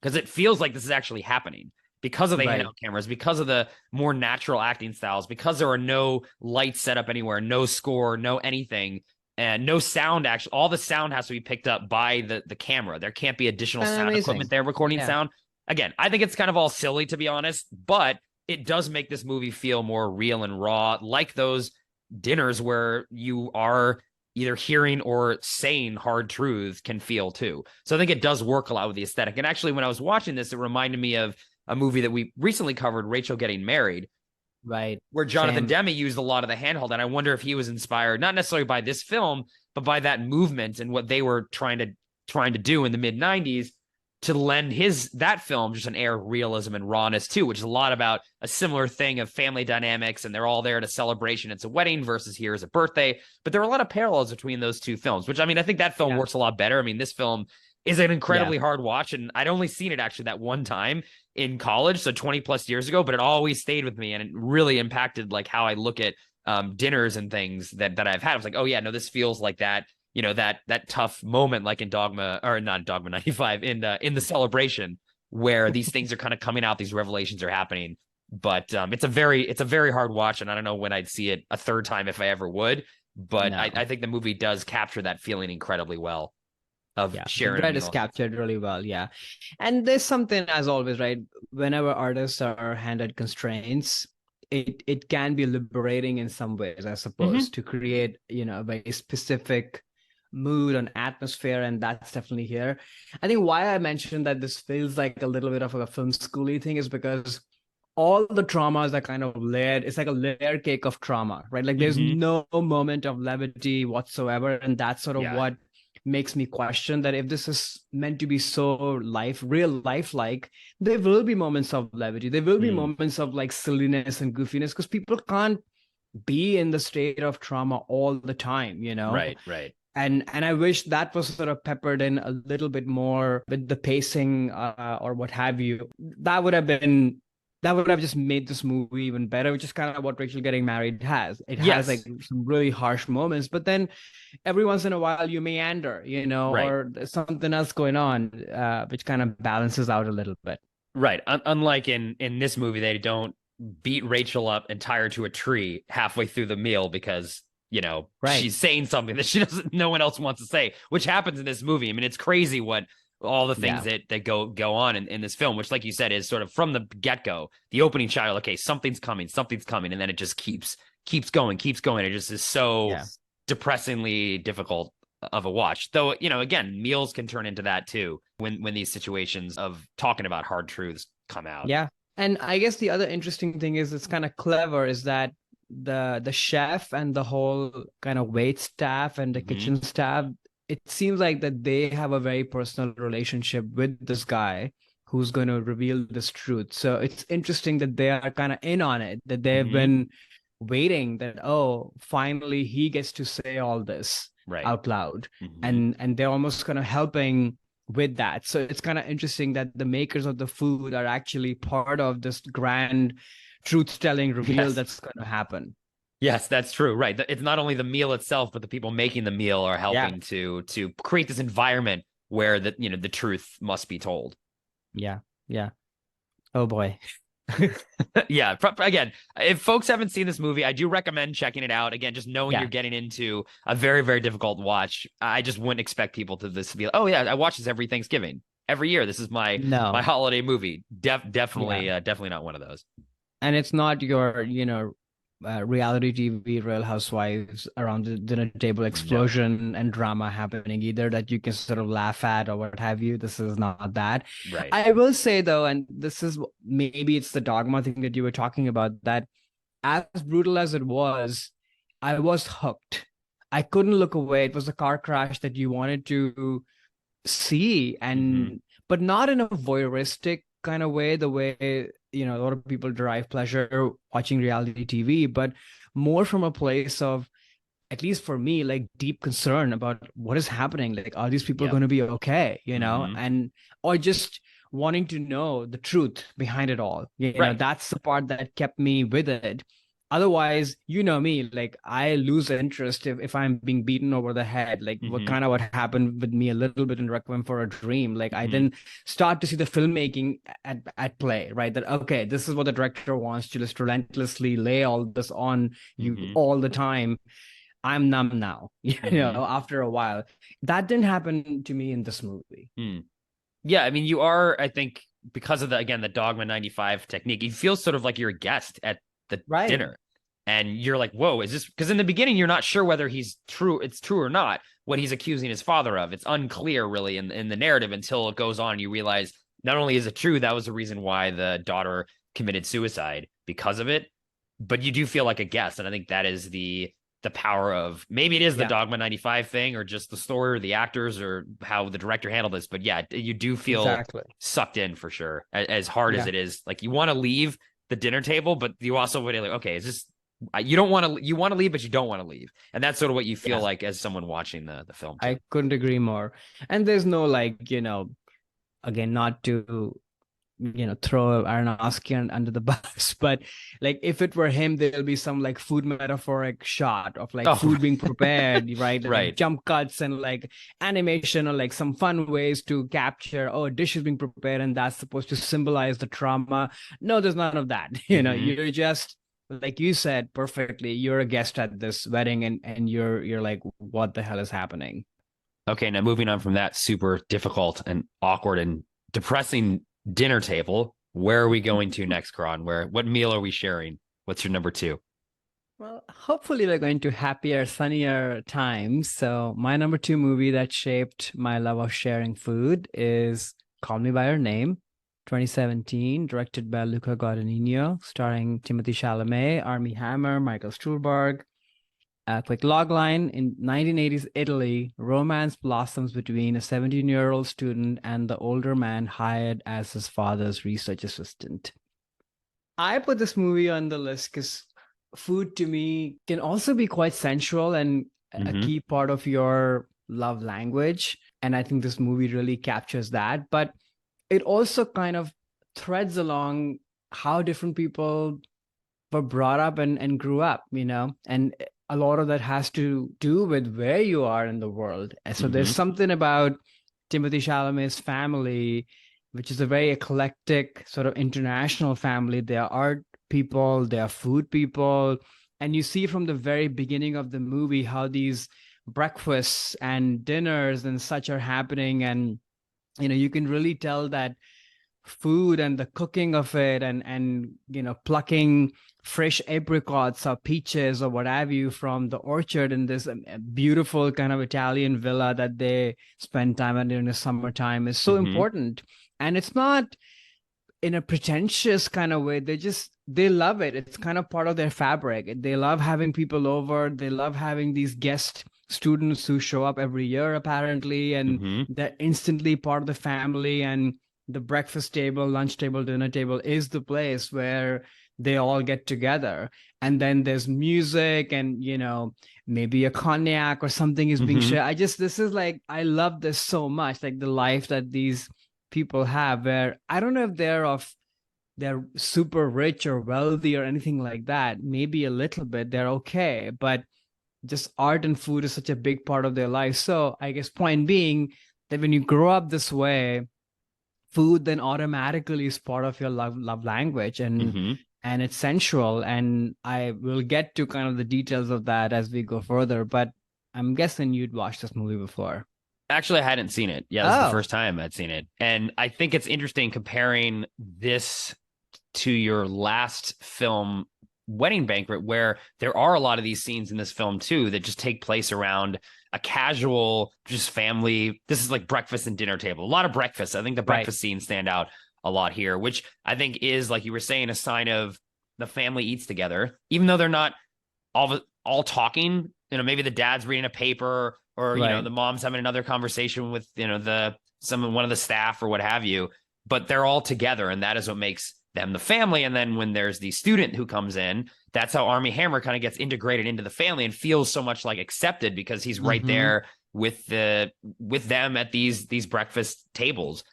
because it feels like this is actually happening because of the handheld cameras, because of the more natural acting styles, because there are no lights set up anywhere, no score, no anything, and no sound. Actually, all the sound has to be picked up by the camera. There can't be additional sound equipment there recording sound. Again, I think it's kind of all silly, to be honest, but it does make this movie feel more real and raw, like those dinners where you are either hearing or saying hard truths can feel too. So I think it does work a lot with the aesthetic. And actually, when I was watching this, it reminded me of a movie that we recently covered, Rachel Getting Married, Right. where Jonathan Same. Demme used a lot of the handheld. And I wonder if he was inspired, not necessarily by this film, but by that movement and what they were trying to do in the mid 90s to lend that film just an air of realism and rawness too, which is a lot about a similar thing of family dynamics, and they're all there at a celebration. It's a wedding versus here is a birthday. But there are a lot of parallels between those two films, which I mean, I think that film Yeah. works a lot better. I mean, this film is an Yeah. incredibly hard watch, and I'd only seen it actually that one time in college, so 20 plus years ago, but it always stayed with me, and it really impacted like how I look at dinners and things that I've had. I was like, oh yeah, no, this feels like that, that tough moment, like in Dogma, or not Dogma 95, in the celebration, where these things are kind of coming out, these revelations are happening. But it's a very hard watch, and I don't know when I'd see it a third time if I ever would. But No. I think the movie does capture that feeling incredibly well of Yeah, the sharing a dread is meal. captured really well. Yeah. And there's something, as always, right? Whenever artists are handed constraints, it can be liberating in some ways, I suppose, Mm-hmm. to create, a very specific mood and atmosphere. And that's definitely here. I think why I mentioned that this feels like a little bit of a film schooly thing is because all the traumas are kind of layered. It's like a layer cake of trauma, right? Like there's Mm-hmm. no moment of levity whatsoever. And that's sort of Yeah. what makes me question that if this is meant to be so real life like, there will be moments of levity. There will be Mm. moments of like silliness and goofiness because people can't be in the state of trauma all the time. Right. Right. And I wish that was sort of peppered in a little bit more with the pacing or what have you. That would have just made this movie even better, which is kind of what Rachel Getting Married has. It has like Yes. some really harsh moments, but then every once in a while you meander, Right. or there's something else going on, which kind of balances out a little bit. Right. Unlike in this movie, they don't beat Rachel up and tie her to a tree halfway through the meal because Right. she's saying something that no one else wants to say, which happens in this movie. I mean, it's crazy what all the things Yeah. that go on in this film, which, like you said, is sort of from the get go, the opening shot. Okay, something's coming, and then it just keeps going, keeps going. It just is so Yeah. depressingly difficult of a watch. Though, again, meals can turn into that too when these situations of talking about hard truths come out. Yeah. And I guess the other interesting thing is it's kind of clever is that the chef and the whole kind of wait staff and the Mm-hmm. kitchen staff, it seems like that they have a very personal relationship with this guy who's going to reveal this truth. So it's interesting that they are kind of in on it, that they've Mm-hmm. been waiting that, oh, finally he gets to say all this Right. out loud. Mm-hmm. And they're almost kind of helping with that. So it's kind of interesting that the makers of the food are actually part of this grand truth-telling reveal Yes. that's going to happen. Yes, that's true. Right. It's not only the meal itself, but the people making the meal are Yeah. helping to create this environment where the truth must be told. Yeah. Yeah. Oh boy. Yeah. Again, if folks haven't seen this movie, I do recommend checking it out. Again, just knowing Yeah. you're getting into a very, very difficult watch. I just wouldn't expect people to be like, oh yeah, I watch this every Thanksgiving, every year. This is my No. holiday movie. Definitely, Yeah. definitely not one of those. And it's not your, reality TV, Real Housewives around the dinner table explosion and drama happening either that you can sort of laugh at or what have you. This is not that. Right. I will say though, and this is maybe it's the dogma thing that you were talking about, that as brutal as it was, I was hooked. I couldn't look away. It was a car crash that you wanted to see, and but not in a voyeuristic kind of way, the way a lot of people derive pleasure watching reality TV, but more from a place of, at least for me, like deep concern about what is happening. Like, are these people going to be okay? And or just wanting to know the truth behind it all. Right. That's the part that kept me with it. Otherwise, me, like I lose interest if I'm being beaten over the head, like what happened with me a little bit in Requiem for a Dream. Like I didn't start to see the filmmaking at play, right? That, okay, this is what the director wants to just relentlessly lay all this on you all the time. I'm numb now, after a while. That didn't happen to me in this movie. Yeah, I mean, you are, I think, because of the Dogma 95 technique, you feel sort of like you're a guest at the dinner. And you're like, whoa, is this, because in the beginning you're not sure whether it's true or not what he's accusing his father of. It's unclear really in the narrative until it goes on and you realize not only is it true, that was the reason why the daughter committed suicide because of it, but you do feel like a guest. And I think that is the power of, maybe it is the Yeah, Dogma 95 thing or just the story or the actors or how the director handled this. But yeah, you do feel exactly. sucked in for sure. As hard as Yeah. it is, like you want to leave the dinner table, but you also would like, okay, is this, you don't want to, you want to leave, but you don't want to leave. And that's sort of what you feel Yeah. like as someone watching the film too. I couldn't agree more. And there's no like, again, not to, throw Aronofsky under the bus, but like if it were him, there'll be some like food metaphoric shot of like Oh, food being prepared, right? Like right. jump cuts and like animation or like some fun ways to capture, oh, a dish is being prepared and that's supposed to symbolize the trauma. No, there's none of that. Mm-hmm. You're just like you said perfectly, you're a guest at this wedding and you're like, what the hell is happening? Okay, now moving on from that super difficult and awkward and depressing dinner table, where are we going to next, Karan? What meal are we sharing? What's your number two? Well, hopefully we're going to happier, sunnier times. So my number two movie that shaped my love of sharing food is Call Me by Your Name, 2017, directed by Luca Guadagnino, starring Timothy Chalamet, Armie Hammer, Michael Stuhlbarg. A quick logline: in 1980s Italy, romance blossoms between a 17-year-old student and the older man hired as his father's research assistant. I put this movie on the list because food to me can also be quite sensual and a Mm-hmm. key part of your love language. And I think this movie really captures that. But it also kind of threads along how different people were brought up and grew up, and a lot of that has to do with where you are in the world. And so there's Mm-hmm. something about Timothy Chalamet's family, which is a very eclectic sort of international family. They are art people, they are food people. And you see from the very beginning of the movie how these breakfasts and dinners and such are happening. And, you can really tell that food and the cooking of it and plucking fresh apricots or peaches or what have you from the orchard in this beautiful kind of Italian villa that they spend time at during the summertime is so Mm-hmm. important. And it's not in a pretentious kind of way. They love it. It's kind of part of their fabric. They love having people over. They love having these guest students who show up every year apparently, and Mm-hmm. they're instantly part of the family. And the breakfast table, lunch table, dinner table is the place where they all get together. And then there's music and maybe a cognac or something is being Mm-hmm. shared. This is like, I love this so much, like the life that these people have, where I don't know if they're super rich or wealthy or anything like that. Maybe a little bit, they're okay, but just art and food is such a big part of their life. So I guess point being that when you grow up this way, food then automatically is part of your love language, Mm-hmm. and it's sensual. And I will get to kind of the details of that as we go further, but I'm guessing you'd watched this movie before. Actually, I hadn't seen it. Yeah, this is the Oh, first time I'd seen it. And I think it's interesting comparing this to your last film, Wedding Banquet, where there are a lot of these scenes in this film too that just take place around a casual, just family. This is like breakfast and dinner table. A lot of breakfast. I think the right. breakfast scenes stand out a lot here, which I think is, like you were saying, a sign of the family eats together, even though they're not all talking. Maybe the dad's reading a paper, or Right. the mom's having another conversation with one of the staff or what have you. But they're all together, and that is what makes them the family. And then when there's the student who comes in, that's how Armie Hammer kind of gets integrated into the family and feels so much like accepted, because he's right Mm-hmm. there with them at these breakfast tables.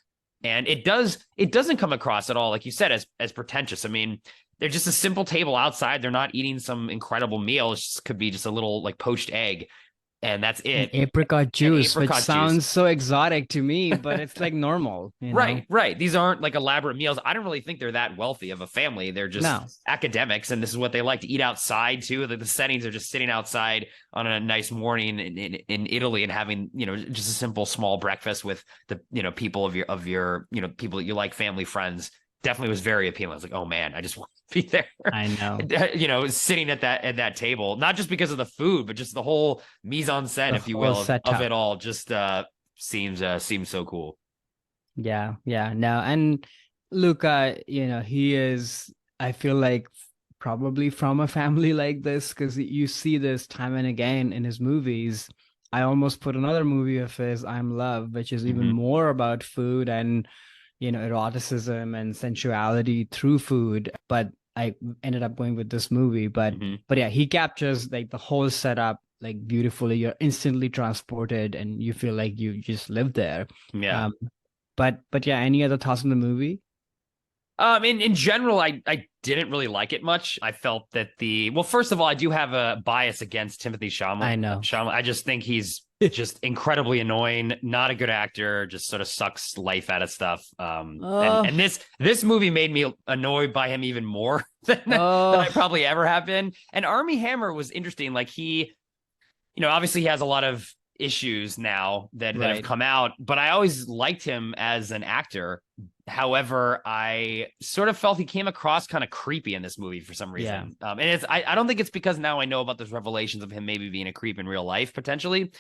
And it doesn't come across at all, like you said, as pretentious. I mean, they're just a simple table outside. They're not eating some incredible meal. Could be just a little like poached egg, and that's And it. apricot And juice, which apricot juice. sounds so exotic to me, but it's like normal. Right, right. These aren't like elaborate meals. I don't really think they're that wealthy of a family. They're just No. academics, and this is what they like to eat outside too. The settings are just sitting outside on a nice morning in Italy and having just a simple small breakfast with the people of your people that you like, family, friends. Definitely was very appealing. I was like, oh man, I just want to be there. I know. Sitting at that table, not just because of the food, but just the whole mise en scène, The if you whole will, of setup. it all. Just seems so cool. Yeah, yeah. No, and Luca, he is, I feel like probably from a family like this, because you see this time and again in his movies. I almost put another movie of his, I'm Love, which is even Mm-hmm. more about food and, eroticism and sensuality through food. But I ended up going with this movie. Mm-hmm. But yeah, he captures like the whole setup like beautifully. You're instantly transported and you feel like you just live there. Yeah. Um, but yeah, any other thoughts on the movie? In general, I didn't really like it much. I felt that well, first of all, I do have a bias against Timothy Chalamet. I know. I just think he's just incredibly annoying, not a good actor, just sort of sucks life out of stuff. Oh, And this movie made me annoyed by him even more than I oh, probably ever have been. And Army Hammer was interesting. Like obviously he has a lot of issues now that have right. come out, but I always liked him as an actor. However, I sort of felt he came across kind of creepy in this movie for some Yeah. reason. And I don't think it's because now I know about those revelations of him maybe being a creep in real life potentially,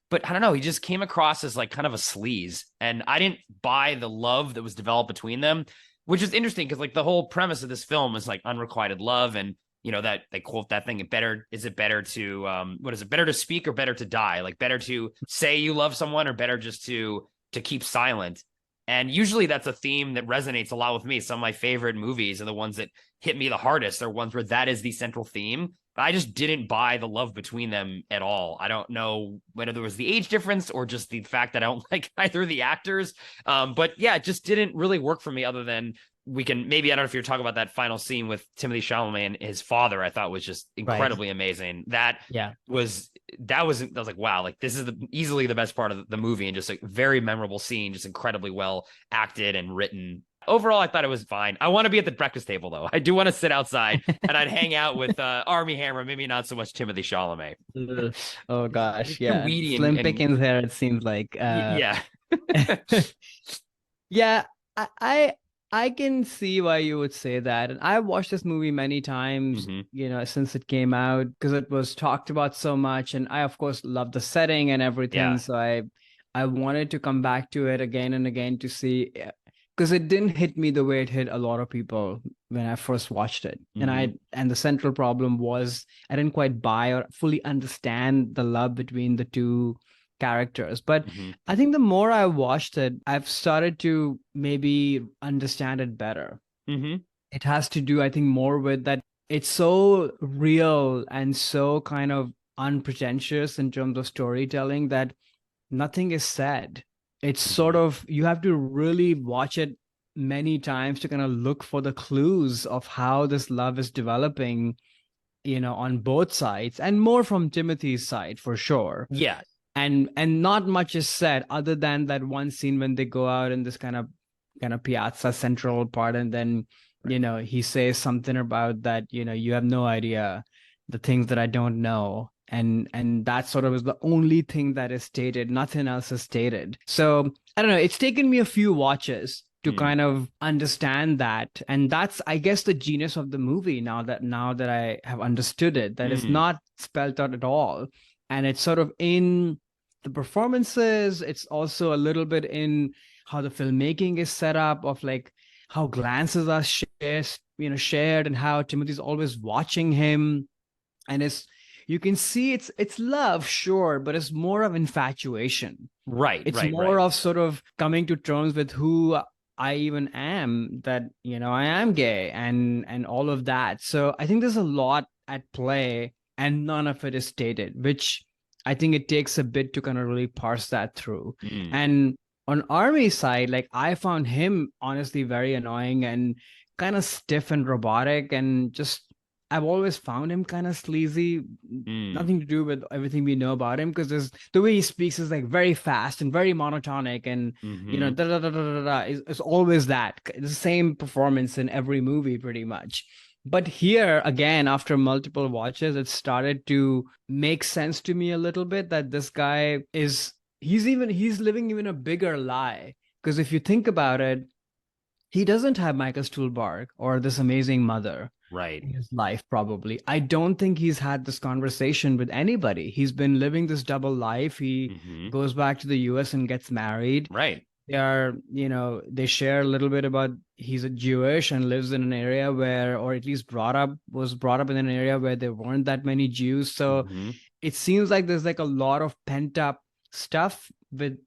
but I don't know. He just came across as like kind of a sleaze, and I didn't buy the love that was developed between them, which is interesting because like the whole premise of this film is like unrequited love, and that they quote that thing, is it better to what is it, better to speak or better to die, like better to say you love someone or better just to keep silent. And usually that's a theme that resonates a lot with me. Some of my favorite movies are the ones that hit me the hardest. They're ones where that is the central theme. But I just didn't buy the love between them at all. I don't know whether there was the age difference or just the fact that I don't like either of the actors. But yeah, it just didn't really work for me, other than we can maybe, I don't know if you're talking about that final scene with Timothy Chalamet and his father, I thought was just Right. incredibly amazing. Yeah. I was like, wow, like this is easily the best part of the movie, and just a very memorable scene, just incredibly well acted and written. Overall, I thought it was fine. I want to be at the breakfast table though. I do want to sit outside and I'd hang out with Army Hammer, maybe not so much Timothy Chalamet. Ugh. Oh gosh, Too yeah. weedy Slim and pickings here, it seems like. yeah. Yeah, I, I I can see why you would say that. And I've watched this movie many times, Mm-hmm. since it came out because it was talked about so much. And I, of course, love the setting and everything. Yeah. So I wanted to come back to it again and again to see because it didn't hit me the way it hit a lot of people when I first watched it. Mm-hmm. And the central problem was I didn't quite buy or fully understand the love between the two characters. But Mm-hmm. I think the more I watched it, I've started to maybe understand it better. Mm-hmm. It has to do, I think, more with that it's so real and so kind of unpretentious in terms of storytelling that nothing is said. It's sort Mm-hmm. of, you have to really watch it many times to kind of look for the clues of how this love is developing, on both sides and more from Timothy's side for sure. Yeah. And not much is said other than that one scene when they go out in this kind of piazza central part, and then he says something about that, you have no idea the things that I don't know, and that sort of is the only thing that is stated, nothing else is stated. So I don't know, it's taken me a few watches to Mm. kind of understand that, and that's, I guess, the genius of the movie now that I have understood it, that it's Mm. not spelled out at all. And it's sort of in the performances, it's also a little bit in how the filmmaking is set up, of like how glances are shared, and how Timothy's always watching him. And you can see it's love, sure, but it's more of infatuation. Right. It's Right. more Right. of sort of coming to terms with who I even am, that I am gay, and all of that. So I think there's a lot at play, and none of it is stated, which I think it takes a bit to kind of really parse that through. Mm. And on Army's side, like, I found him honestly very annoying and kind of stiff and robotic, and just I've always found him kind of sleazy. Mm. Nothing to do with everything we know about him, because there's the way he speaks is like very fast and very monotonic, and Mm-hmm. da da da da da da. It's always that. It's the same performance in every movie, pretty much. But here again, after multiple watches, it started to make sense to me a little bit that this guy he's living even a bigger lie. Because if you think about it, he doesn't have Michael Stuhlbarg or this amazing mother Right. in his life, probably. I don't think he's had this conversation with anybody. He's been living this double life. He Mm-hmm. goes back to the US and gets married. Right. they share a little bit about he's a Jewish and lives in an area where, or at least was brought up in an area where there weren't that many Jews. So it seems like there's like a lot of pent up stuff with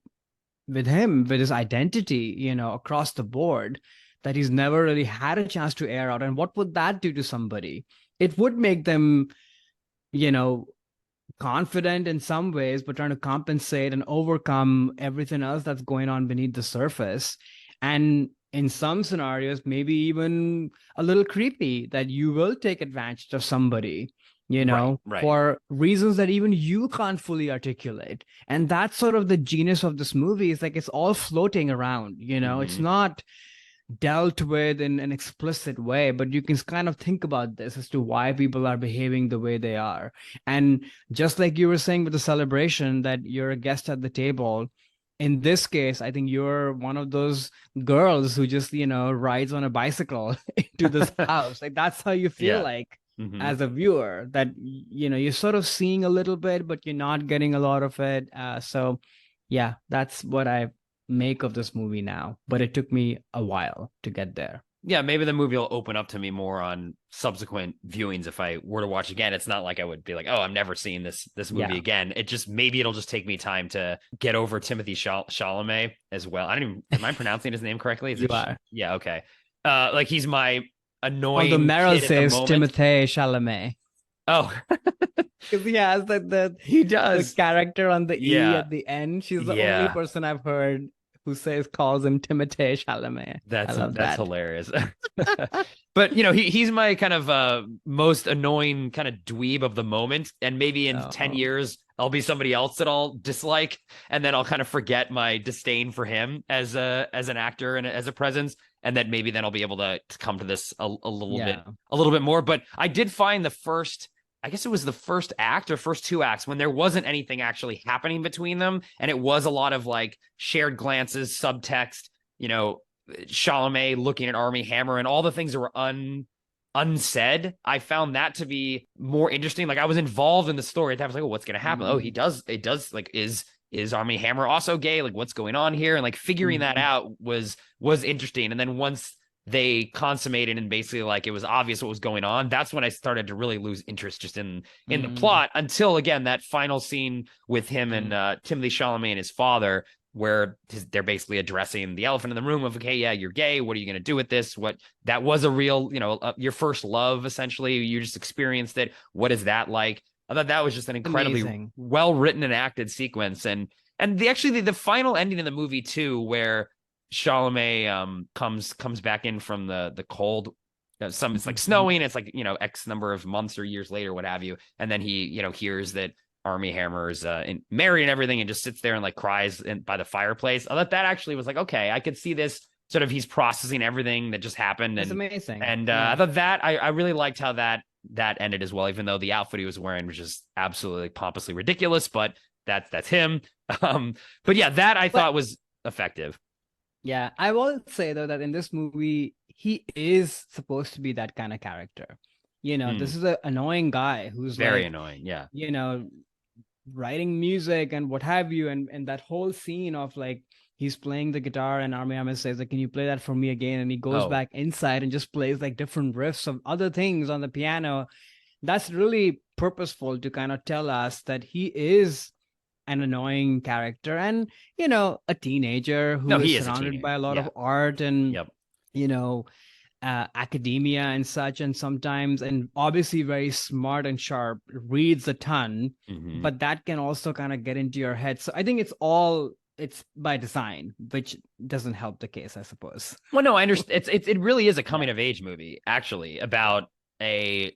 him, with his identity, across the board, that he's never really had a chance to air out. And what would that do to somebody? It would make them, you know, confident in some ways, but trying to compensate and overcome everything else that's going on beneath the surface. And in some scenarios, maybe even a little creepy, that you will take advantage of somebody, Right. for reasons that even you can't fully articulate. And that's sort of the genius of this movie. Is like it's all floating around, it's not dealt with in an explicit way, but you can kind of think about this as to why people are behaving the way they are. And just like you were saying with the celebration, that you're a guest at the table, in this case, I think you're one of those girls who just, rides on a bicycle into this house. Like that's how you feel like as a viewer, that, you're sort of seeing a little bit, but you're not getting a lot of it. So yeah, that's what I make of this movie now, but it took me a while to get there. Yeah, maybe the movie will open up to me more on subsequent viewings if I were to watch again. It's not like I would be like, oh, I'm never seeing this movie again. It just, maybe it'll just take me time to get over Timothy Chalamet as well. Am I pronouncing his name correctly? You are. Yeah, okay. Like he's my annoying Although Meryl kid says Timothée Chalamet. Oh, because he has he does the character on the E at the end. She's the only person I've heard who calls him Timothée Chalamet. That's hilarious. But he's my kind of most annoying kind of dweeb of the moment, and maybe in 10 years I'll be somebody else that I'll dislike, and then I'll kind of forget my disdain for him as an actor and as a presence, and then maybe I'll be able to come to this a little bit more. But I did find I guess it was the first act or first two acts, when there wasn't anything actually happening between them, and it was a lot of like shared glances, subtext, Chalamet looking at Armie Hammer and all the things that were unsaid. I found that to be more interesting. Like I was involved in the story. I was like, oh, what's going to happen? Oh, it does. Like, is Armie Hammer also gay? Like, what's going on here? And like figuring that out was interesting. And then once they consummated and basically like it was obvious what was going on, that's when I started to really lose interest just in the plot, until again that final scene with him and Timothée Chalamet and his father, where they're basically addressing the elephant in the room of, okay, yeah, you're gay, what are you going to do with this? What that was a real, your first love, essentially, you just experienced it, what is that like? I thought that was just an incredibly well written and acted sequence. And the final ending of the movie too, where Chalamet comes back in from the cold. It's like snowing. It's like, X number of months or years later, what have you. And then he, hears that Armie Hammer is married and everything, and just sits there and like cries by the fireplace. I thought that actually was like, okay, I could see this sort of, he's processing everything that just happened. It's amazing. And I thought that I really liked how that ended as well, even though the outfit he was wearing was just absolutely pompously ridiculous, but that's him. But yeah, that I thought was effective. Yeah, I will say though that in this movie, he is supposed to be that kind of character. This is an annoying guy who's very annoying. Yeah. Writing music and what have you. And that whole scene of like, he's playing the guitar and Armie Hammer says like, can you play that for me again? And he goes back inside and just plays like different riffs of other things on the piano. That's really purposeful to kind of tell us that he is an annoying character and, a teenager who is surrounded by a lot of art and, academia and such, and sometimes, and obviously very smart and sharp, reads a ton, but that can also kind of get into your head. So I think it's by design, which doesn't help the case, I suppose. Well, no, I understand. It really is a coming of age movie, actually, about like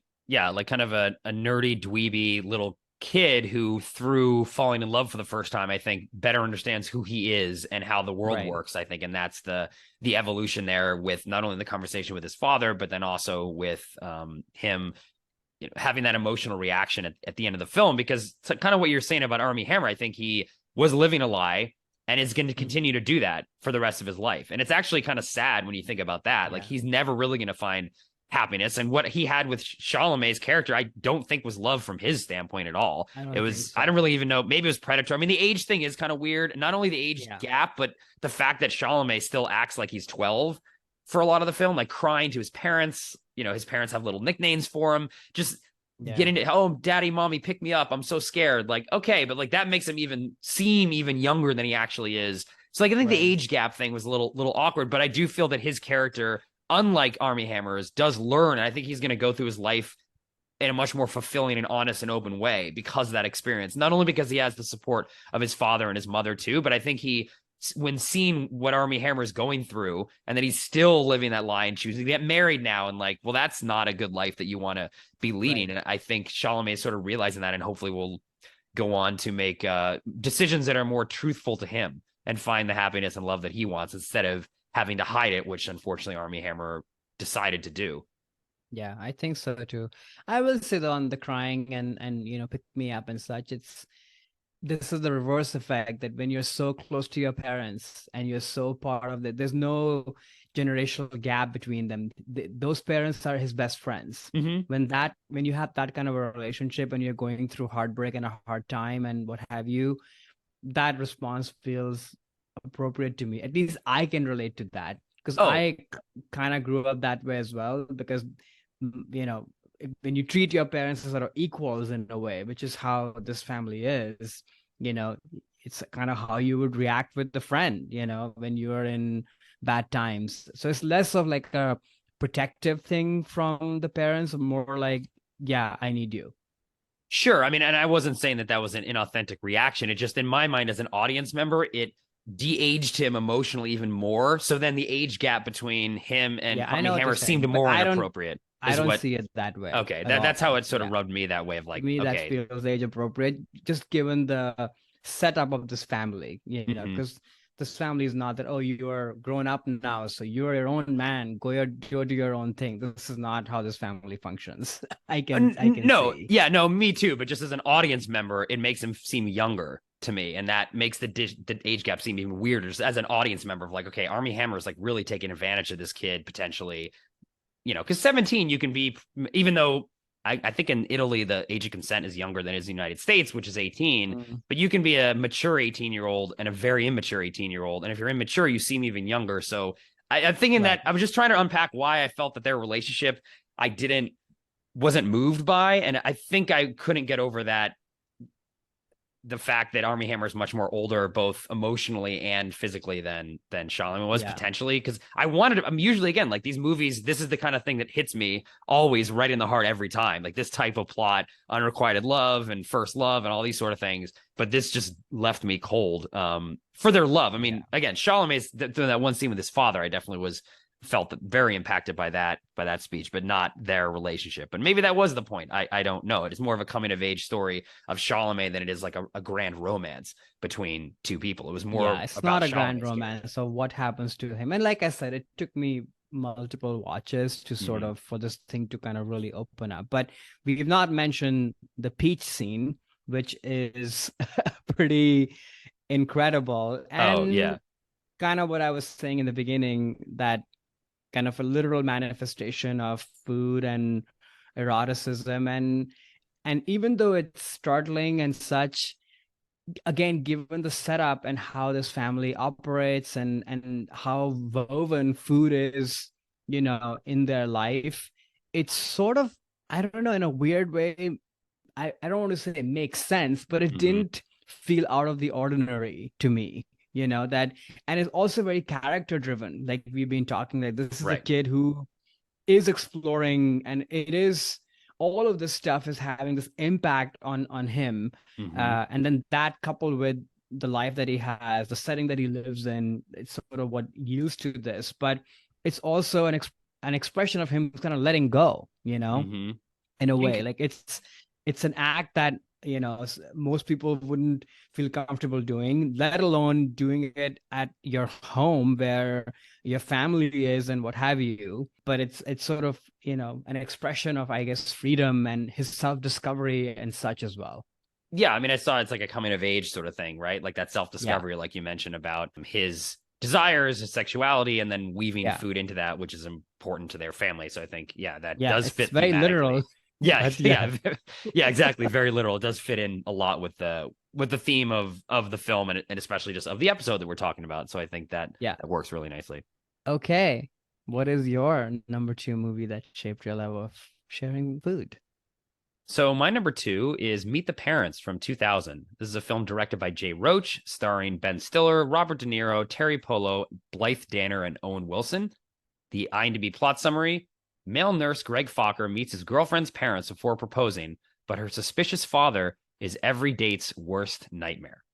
kind of a nerdy, dweeby little kid who, through falling in love for the first time, I think better understands who he is and how the world works, I think. And that's the evolution there, with not only the conversation with his father, but then also with him having that emotional reaction at the end of the film, because kind of what you're saying about Armie Hammer, I think he was living a lie and is going to continue to do that for the rest of his life. And it's actually kind of sad when you think about that. Like, he's never really going to find happiness. And what he had with Chalamet's character, I don't think was love from his standpoint at all. I It don't think was, I don't so. really even know. Maybe it was Predator. I mean, the age thing is kind of weird. Not only the age Yeah. gap, but the fact that Chalamet still acts like he's 12 for a lot of the film, like crying to his parents. You know, his parents have little nicknames for him. Just Yeah. getting to, oh, daddy, mommy, pick me up. I'm so scared. Like, okay, but like that makes him even seem even younger than he actually is. So like I think the Right. age gap thing was a little awkward, but I do feel that his character, unlike Army Hammer's, does learn. And I think he's going to go through his life in a much more fulfilling and honest and open way because of that experience. Not only because he has the support of his father and his mother too, but I think he, when seeing what Army Hammer is going through and that he's still living that lie and choosing to get married now and like, well, that's not a good life that you want to be leading. Right. And I think Chalamet is sort of realizing that and hopefully will go on to make decisions that are more truthful to him and find the happiness and love that he wants instead of having to hide it, which unfortunately Army Hammer decided to do. Yeah, I think so too. I will say though on the crying and pick me up and such, it's this is the reverse effect that when you're so close to your parents and you're so part of it, there's no generational gap between them. Those parents are his best friends. Mm-hmm. When you have that kind of a relationship and you're going through heartbreak and a hard time and what have you, that response feels appropriate to me. At least I can relate to that because Oh, I kind of grew up that way as well. Because when you treat your parents as sort of equals in a way, which is how this family is, you know, it's kind of how you would react with the friend, when you're in bad times. So it's less of like a protective thing from the parents, more like, yeah, I need you. sure. I mean, and I wasn't saying that that was an inauthentic reaction. It just, in my mind, as an audience member, it de-aged him emotionally even more. So then the age gap between him and Yeah, I Army know what you're Hammer seemed saying, but more inappropriate. I Is don't what? see it that way Okay, at that's how all. it sort of Yeah. rubbed me that way of To like, me, that okay, feels age appropriate, just given the setup of this family, mm-hmm. because this family is not that, oh, you are grown up now, so you're your own man, go do your own thing. This is not how this family functions. I can No, see. yeah, no, me too. But just as an audience member, it makes him seem younger to me, and that makes the age gap seem even weirder. Just as an audience member, of like, okay, Army Hammer is like really taking advantage of this kid potentially, because 17 you can be, even though I think in Italy the age of consent is younger than it is in the United States, which is 18, Mm, but you can be a mature 18-year-old and a very immature 18-year-old, and if you're immature, you seem even younger. So I'm thinking right. that I was just trying to unpack why I felt that their relationship I didn't wasn't moved by, and I think I couldn't get over that, the fact that Army Hammer is much more older, both emotionally and physically than Shaolin was Yeah. potentially. Because I wanted to, I'm usually again like these movies. This is the kind of thing that hits me always right in the heart every time. Like this type of plot, unrequited love and first love and all these sort of things. But this just left me cold for their love. I Yeah. mean, again, Chalamet's that one scene with his father. I definitely was felt very impacted by that speech, but not their relationship. But maybe that was the point. I don't know. It is more of a coming of age story of Chalamet than it is like a grand romance between two people. It was Yeah, more it's about not a grand Chalamet's character. romance of what happens to him. And like I said, it took me multiple watches to sort Mm-hmm. of for this thing to kind of really open up. But we've not mentioned the peach scene, which is pretty incredible. Oh yeah. And kind of what I was saying in the beginning, that kind of a literal manifestation of food and eroticism. And even though it's startling and such, again, given the setup and how this family operates and how woven food is, in their life, it's sort of, I don't know, in a weird way, I don't want to say it makes sense, but it Mm-hmm. didn't feel out of the ordinary to me, that. And it's also very character driven, like we've been talking, like this is a Right. kid who is exploring, and it is, all of this stuff is having this impact on him. Mm-hmm. And then that coupled with the life that he has, the setting that he lives in, it's sort of what yields to this. But it's also an expression of him kind of letting go, Mm-hmm. in a way. Think Like it's an act that, most people wouldn't feel comfortable doing, let alone doing it at your home where your family is and what have you. But it's sort of, an expression of, I guess, freedom and his self-discovery and such as well. yeah, I mean, I saw it's like a coming of age sort of thing, right? Like that self Yeah. discovery, like you mentioned about his desires, his sexuality, and then weaving food into that, which is important to their family. So I think, that does fit very literal. Yeah, But yeah, yeah, exactly. Very literal. It does fit in a lot with the theme of the film and especially just of the episode that we're talking about. So I think that works really nicely. Okay. What is your number 2 movie that shaped your love of sharing food? So my number 2 is Meet the Parents from 2000. This is a film directed by Jay Roach, starring Ben Stiller, Robert De Niro, Terry Polo, Blythe Danner, and Owen Wilson. The IMDb plot summary: male nurse Greg Fokker meets his girlfriend's parents before proposing, but her suspicious father is every date's worst nightmare.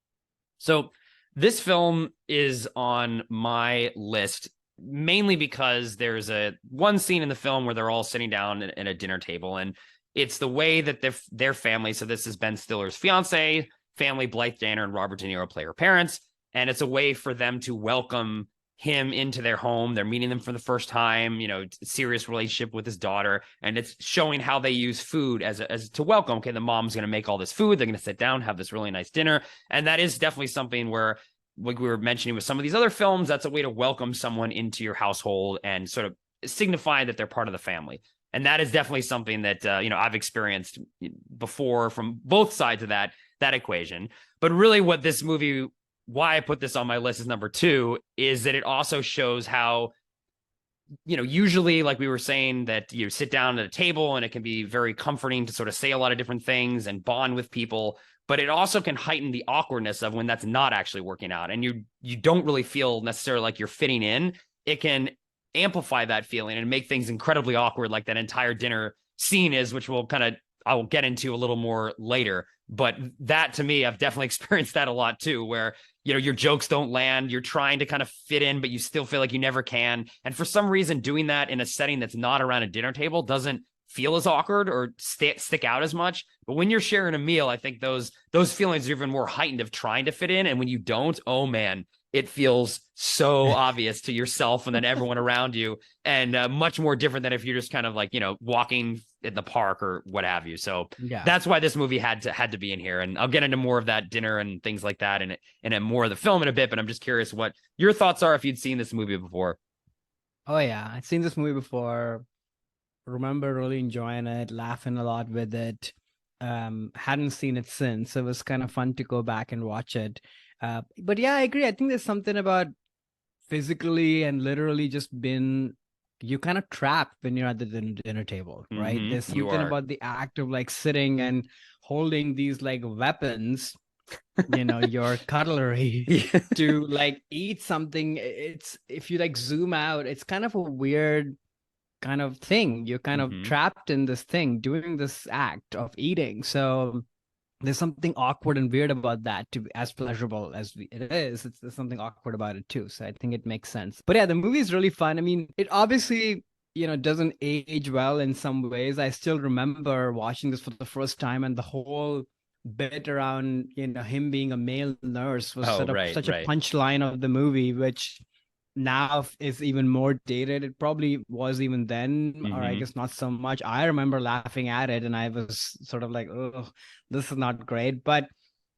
So this film is on my list mainly because there's one scene in the film where they're all sitting down at a dinner table, and it's the way that their family, so this is Ben Stiller's fiance family, Blythe Danner and Robert De Niro play her parents, and it's a way for them to welcome him into their home. They're meeting them for the first time, serious relationship with his daughter, and it's showing how they use food as to welcome. Okay, the mom's going to make all this food, they're going to sit down, have this really nice dinner, and that is definitely something where, like we were mentioning with some of these other films, that's a way to welcome someone into your household and sort of signify that they're part of the family. And that is definitely something that I've experienced before from both sides of that equation. But really, what this movie, why I put this on my list as number 2, is that it also shows how, usually, like we were saying, that you sit down at a table and it can be very comforting to sort of say a lot of different things and bond with people, but it also can heighten the awkwardness of when that's not actually working out and you don't really feel necessarily like you're fitting in. It can amplify that feeling and make things incredibly awkward, like that entire dinner scene is, which I will get into a little more later. But that, to me, I've definitely experienced that a lot too, where, your jokes don't land. You're trying to kind of fit in, but you still feel like you never can. And for some reason, doing that in a setting that's not around a dinner table doesn't feel as awkward or stick out as much. But when you're sharing a meal, I think those feelings are even more heightened of trying to fit in. And when you don't, oh man, it feels so obvious to yourself and then everyone around you, and much more different than if you're just kind of like, walking in the park or what have you. So that's why this movie had to be in here. And I'll get into more of that dinner and things like that and more of the film in a bit, but I'm just curious what your thoughts are if you'd seen this movie before. Oh yeah, I'd seen this movie before. Remember really enjoying it, laughing a lot with it. Hadn't seen it since, so it was kind of fun to go back and watch it. But yeah, I agree. I think there's something about physically and literally just you kind of trapped when you're at the dinner table, right? Mm-hmm, There's something about the act of like sitting and holding these like weapons, your cutlery to like eat something. It's, if you like zoom out, it's kind of a weird kind of thing. You're kind of trapped in this thing doing this act of eating. So there's something awkward and weird about that, to be as pleasurable as it is. There's something awkward about it too. So I think it makes sense. But yeah, the movie is really fun. I mean, it obviously, doesn't age well in some ways. I still remember watching this for the first time, and the whole bit around, him being a male nurse was such a punchline of the movie, which now is even more dated. It probably was even then, or I guess not so much. I remember laughing at it and I was sort of like, oh, this is not great. But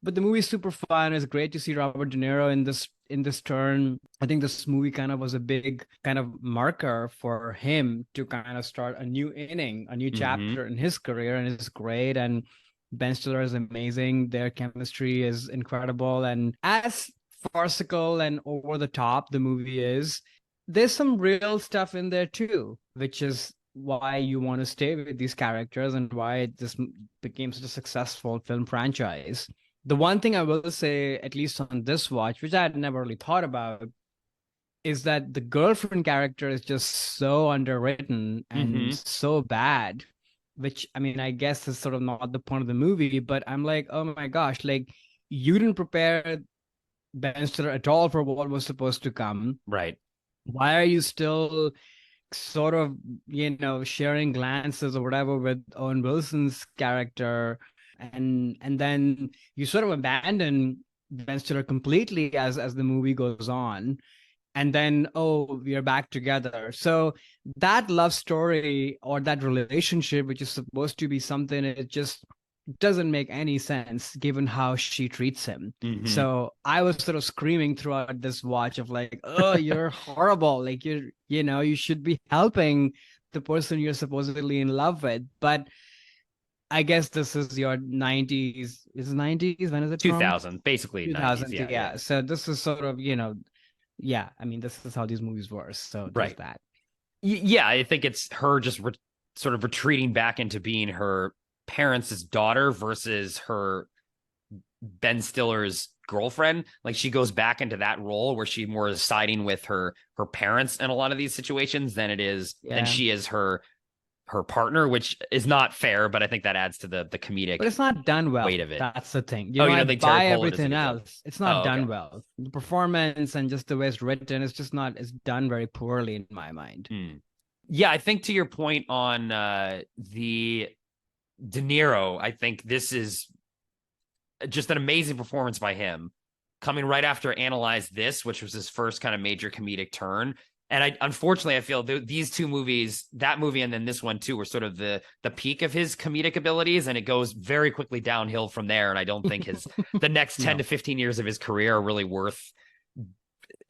the movie's super fun. It's great to see Robert De Niro in this turn. I think this movie kind of was a big kind of marker for him to kind of start a new inning, a new chapter in his career, and it's great. And Ben Stiller is amazing. Their chemistry is incredible. And as farcical and over the top the movie is, there's some real stuff in there too, which is why you want to stay with these characters and why this became such a successful film franchise. The one thing I will say, at least on this watch, which I had never really thought about, is that the girlfriend character is just so underwritten and so bad, which, I mean, I guess is sort of not the point of the movie, but I'm like, oh my gosh, like, you didn't prepare Ben Stiller at all for what was supposed to come. Right. Why are you still sort of, sharing glances or whatever with Owen Wilson's character? And then you sort of abandon Ben Stiller completely as the movie goes on. And then, oh, we are back together. So that love story or that relationship, which is supposed to be something, it just doesn't make any sense given how she treats him. Mhm. So I was sort of screaming throughout this watch of like, oh, you're horrible. Like you should be helping the person you're supposedly in love with. But I guess this is your 90s. Is it 90s? When is it from? 2000, basically 90s. 2000. Yeah, yeah. Yeah. So this is sort of, yeah, I mean, this is how these movies were. So there's Right. that. Yeah, I think it's her just sort of retreating back into being her parents' daughter versus her Ben Stiller's girlfriend. Like she goes back into that role where she more is siding with her parents in a lot of these situations than Yeah. she is her partner, which is not fair, but I think that adds to the But comedic it's not done weight well. of it. That's the thing. Oh, you I don't think Terry buy Pollard is a everything good job? else. It's not Oh, okay. done well. The performance and just the way it's written, it's done very poorly in my mind. Yeah, I think to your point on the De Niro, I think this is just an amazing performance by him coming right after Analyze This, which was his first kind of major comedic turn. And unfortunately, I feel these two movies, that movie and then this one too, were sort of the peak of his comedic abilities, and it goes very quickly downhill from there. And I don't think the next 10 No. to 15 years of his career are really worth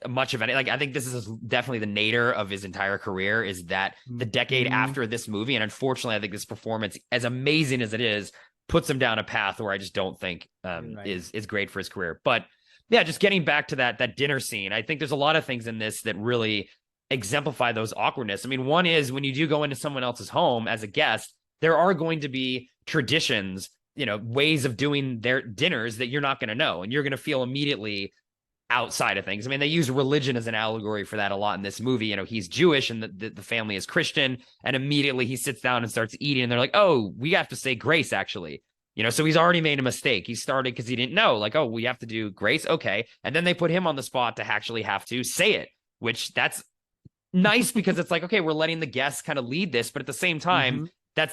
much of any. Like I think this is definitely the nadir of his entire career, is that the decade after this movie. And unfortunately, I think this performance, as amazing as it is, puts him down a path where I just don't think Right. is great for his career. But yeah, just getting back to that dinner scene, I think there's a lot of things in this that really exemplify those awkwardness. I mean, one is when you do go into someone else's home as a guest, there are going to be traditions, ways of doing their dinners that you're not going to know, and you're going to feel immediately outside of things. I mean, they use religion as an allegory for that a lot in this movie. He's Jewish and the family is Christian, and immediately he sits down and starts eating, and they're like, oh, we have to say grace, actually. So he's already made a mistake. He started because he didn't know, like, oh, we have to do grace. Okay. And then they put him on the spot to actually have to say it, which that's nice because it's like, okay, we're letting the guests kind of lead this. But at the same time,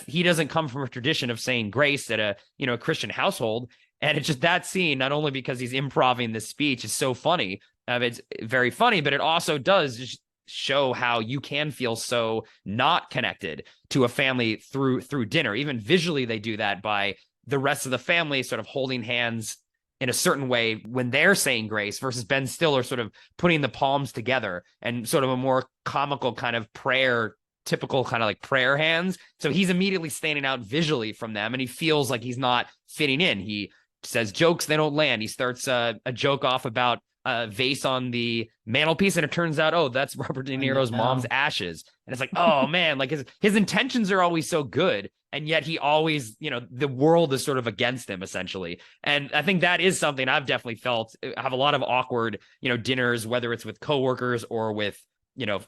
he doesn't come from a tradition of saying grace at a Christian household. And it's just that scene, not only because he's improving this speech, is so funny. It's very funny, but it also does just show how you can feel so not connected to a family through dinner. Even visually, they do that by the rest of the family sort of holding hands in a certain way when they're saying grace versus Ben Stiller sort of putting the palms together and sort of a more comical kind of prayer, typical kind of like prayer hands. So he's immediately standing out visually from them, and he feels like he's not fitting in. He says jokes, they don't land. He starts a joke off about a vase on the mantelpiece, and it turns out, oh, that's Robert De Niro's mom's ashes. And it's like, oh man, like his intentions are always so good, and yet he always, the world is sort of against him essentially. And I think that is something I've definitely felt. I have a lot of awkward, dinners, whether it's with coworkers or with,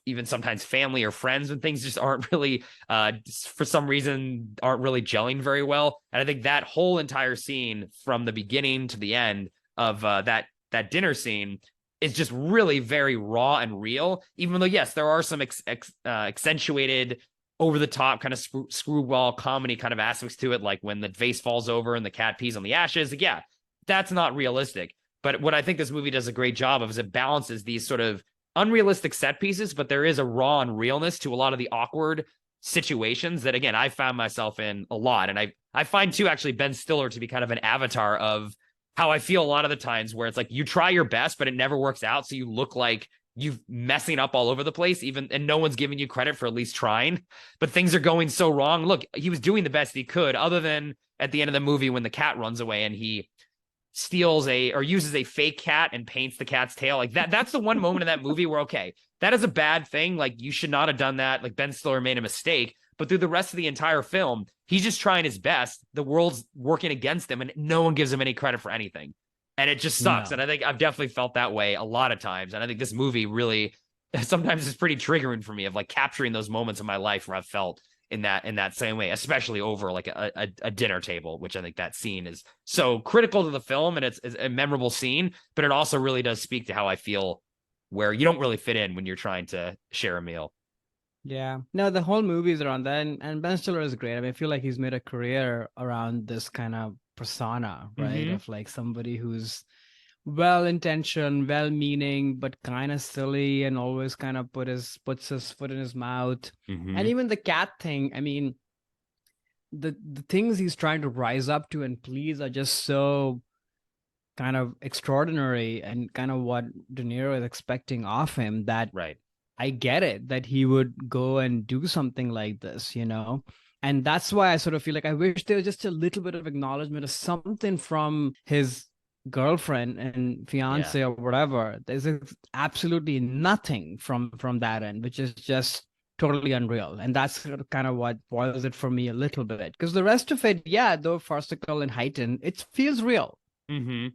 even sometimes family or friends, when things just aren't really, for some reason, aren't really gelling very well. And I think that whole entire scene from the beginning to the end of that dinner scene is just really very raw and real, even though, yes, there are some accentuated, over the top kind of screwball comedy kind of aspects to it, like when the vase falls over and the cat pees on the ashes. Yeah, that's not realistic. But what I think this movie does a great job of is it balances these sort of unrealistic set pieces, but there is a raw and realness to a lot of the awkward situations that, again, I found myself in a lot. And I find too, actually, Ben Stiller to be kind of an avatar of how I feel a lot of the times, where it's like you try your best, but it never works out. So you look like you've messing up all over the place, and no one's giving you credit for at least trying, but things are going so wrong. Look, he was doing the best he could, other than at the end of the movie when the cat runs away and he steals or uses a fake cat and paints the cat's tail. Like that's the one moment in that movie where, okay, that is a bad thing. Like you should not have done that. Like Ben Stiller made a mistake, but through the rest of the entire film, he's just trying his best. The world's working against him and no one gives him any credit for anything. And it just sucks. No. And I think I've definitely felt that way a lot of times. And I think this movie really sometimes is pretty triggering for me, of like capturing those moments in my life where I've felt in that same way, especially over like a dinner table, which I think that scene is so critical to the film, and it's a memorable scene, but it also really does speak to how I feel where you don't really fit in when you're trying to share a meal. Yeah, no, the whole movie is around that, and Ben Stiller is great. I mean, I feel like he's made a career around this kind of persona, right? Of like somebody who's well-intentioned, well-meaning, but kind of silly, and always kind of puts his foot in his mouth. And even the cat thing, I mean, the things he's trying to rise up to and please are just so kind of extraordinary and kind of what De Niro is expecting of him, that Right. I get it that he would go and do something like this, And that's why I sort of feel like I wish there was just a little bit of acknowledgement of something from his girlfriend and Yeah. fiance or whatever. There's absolutely nothing from that end, which is just totally unreal. And that's kind of what boils it for me a little bit. Because the rest of it, yeah, though farcical and heightened, it feels real. Mm-hmm.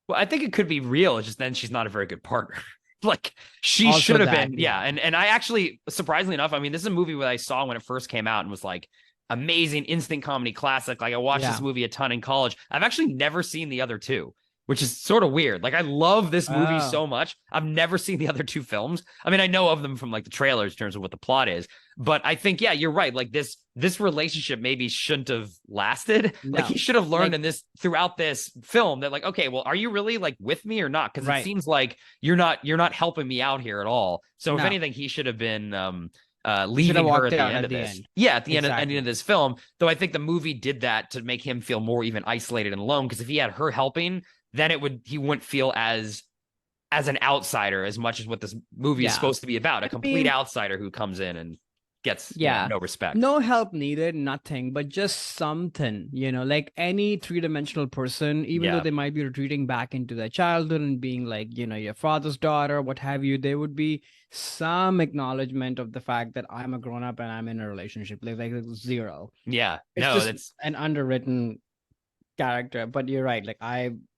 Well, I think it could be real. It's just then she's not a very good partner. Like she Also should have that, been. Yeah. And I actually, surprisingly enough, I mean, this is a movie that I saw when it first came out and was like amazing instant comedy classic. Like I watched this movie a ton in college. I've actually never seen the other two, which is sort of weird. Like I love this movie so much. I've never seen the other two films. I mean, I know of them from like the trailers in terms of what the plot is, but I think, yeah, you're right. Like this relationship maybe shouldn't have lasted. No. Like he should have learned like, in this throughout this film that like, okay, well, are you really like with me or not? Because right. it seems like you're not helping me out here at all. So No. if anything, he should have been leaving her at the end of this. Yeah, at the end of this film. Though I think the movie did that to make him feel more even isolated and alone. Because if he had her helping, then he wouldn't feel as an outsider as much as what this movie is supposed to be about. A complete outsider who comes in and gets no respect. No help needed, nothing, but just something, like any three-dimensional person, even though they might be retreating back into their childhood and being like, your father's daughter, what have you, there would be some acknowledgement of the fact that I'm a grown-up and I'm in a relationship. Like zero. Yeah. It's just an underwritten character. But you're right. Like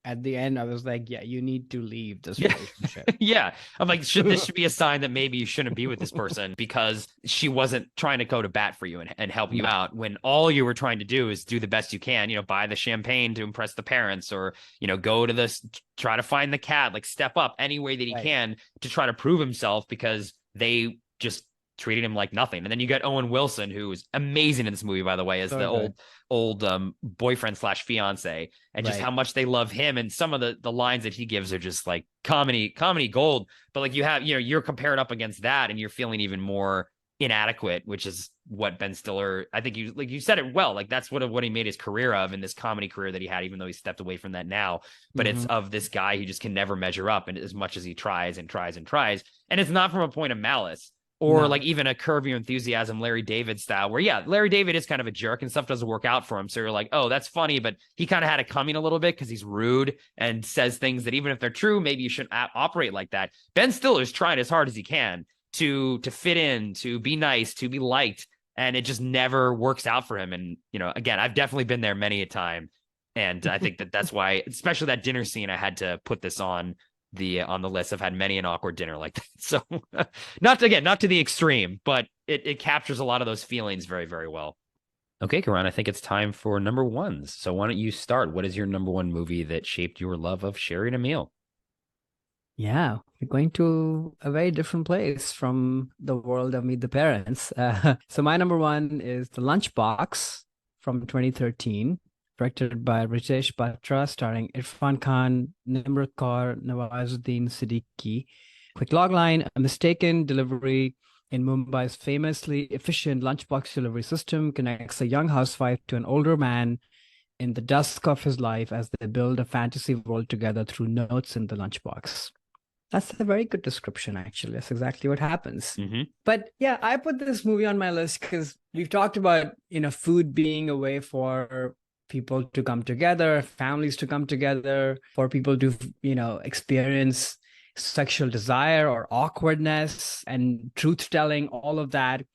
at the end, I was like, yeah, you need to leave this relationship. Yeah. I'm like, this should be a sign that maybe you shouldn't be with this person because she wasn't trying to go to bat for you and help you out when all you were trying to do is do the best you can, buy the champagne to impress the parents or, go to this, try to find the cat, like step up any way that he can to try to prove himself because they just treated him like nothing. And then you got Owen Wilson, who is amazing in this movie, by the way, as the old boyfriend / fiance, and just how much they love him. And some of the lines that he gives are just like comedy gold. But like you're compared up against that and you're feeling even more inadequate, which is what Ben Stiller, I think you said it well. Like that's what he made his career of in this comedy career that he had, even though he stepped away from that now. But it's of this guy who just can never measure up, and as much as he tries and tries and tries. And it's not from a point of malice. Or like even a Curb Your Enthusiasm, Larry David style, where Larry David is kind of a jerk and stuff doesn't work out for him. So you're like, oh, that's funny, but he kind of had it coming a little bit because he's rude and says things that even if they're true, maybe you shouldn't operate like that. Ben Stiller's trying as hard as he can to fit in, to be nice, to be liked, and it just never works out for him. And again, I've definitely been there many a time, and I think that's why, especially that dinner scene, I had to put this on the list. I've had many an awkward dinner like that. So not to the extreme, but it captures a lot of those feelings very, very well. Okay, Karan, I think it's time for number ones. So why don't you start? What is your number one movie that shaped your love of sharing a meal? Yeah, we're going to a very different place from the world of Meet the Parents. So my number one is The Lunchbox from 2013. Directed by Ritesh Batra, starring Irfan Khan, Nimrat Kaur, Nawazuddin Siddiqui. Quick logline: a mistaken delivery in Mumbai's famously efficient lunchbox delivery system connects a young housewife to an older man in the dusk of his life as they build a fantasy world together through notes in the lunchbox. That's a very good description, actually. That's exactly what happens. Mm-hmm. But yeah, I put this movie on my list because we've talked about, food being a way for people to come together, families to come together, for people to, experience sexual desire or awkwardness and truth telling, all of that.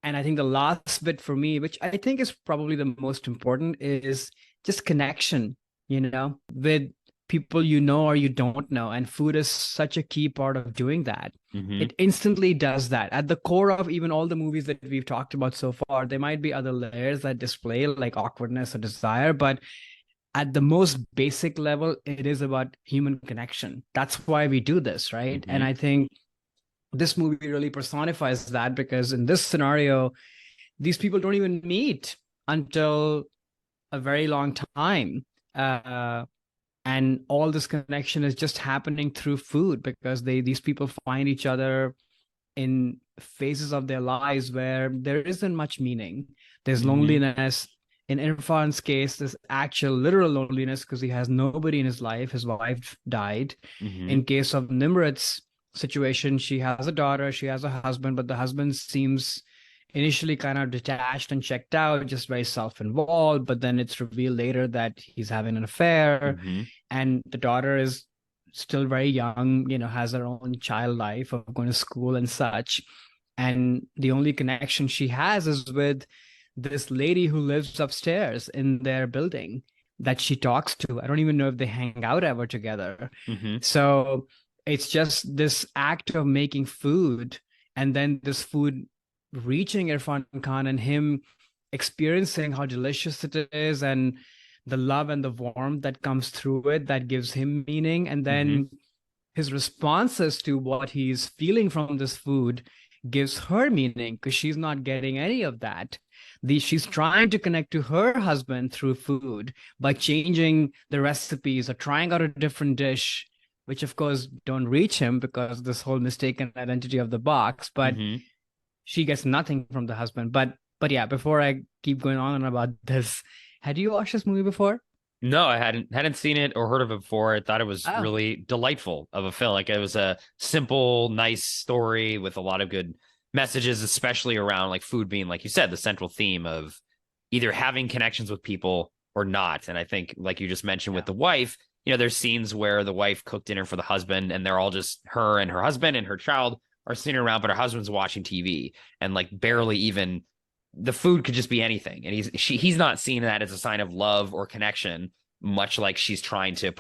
And I think the last bit for me, which I think is probably the most important, is just connection, with people or you don't know. And food is such a key part of doing that. Mm-hmm. It instantly does that. At the core of even all the movies that we've talked about so far, there might be other layers that display like awkwardness or desire, but at the most basic level, it is about human connection. That's why we do this, right? Mm-hmm. And I think this movie really personifies that, because in this scenario, these people don't even meet until a very long time. And all this connection is just happening through food, because these people find each other in phases of their lives where there isn't much meaning. There's Mhm. loneliness. In Irfan's case, there's actual literal loneliness because he has nobody in his life. His wife died. Mhm. In case of Nimrat's situation, she has a daughter, she has a husband, but the husband seems initially kind of detached and checked out, just very self-involved. But then it's revealed later that he's having an affair, Mhm. and the daughter is still very young, has her own child life of going to school and such. And the only connection she has is with this lady who lives upstairs in their building that she talks to. I don't even know if they hang out ever together. Mhm. So it's just this act of making food, and then this food reaching Irfan Khan and him experiencing how delicious it is, and the love and the warmth that comes through it that gives him meaning. And Mhm. then his responses to what he's feeling from this food gives her meaning because she's not getting any of that. She's trying to connect to her husband through food by changing the recipes or trying out a different dish, which of course don't reach him because this whole mistaken identity of the box. But Mhm. she gets nothing from the husband. But yeah, before I keep going on about this, had you watched this movie before? No, I hadn't seen it or heard of it before. I thought it was Oh, really delightful of a film. Like it was a simple, nice story with a lot of good messages, especially around like food being, like you said, the central theme of either having connections with people or not. And I think, like you just mentioned with yeah. the wife, there's scenes where the wife cooked dinner for the husband and they're all just her and her husband and her child are sitting around, but her husband's watching TV and like barely even the food could just be anything. And he's not seeing that as a sign of love or connection, much like she's trying to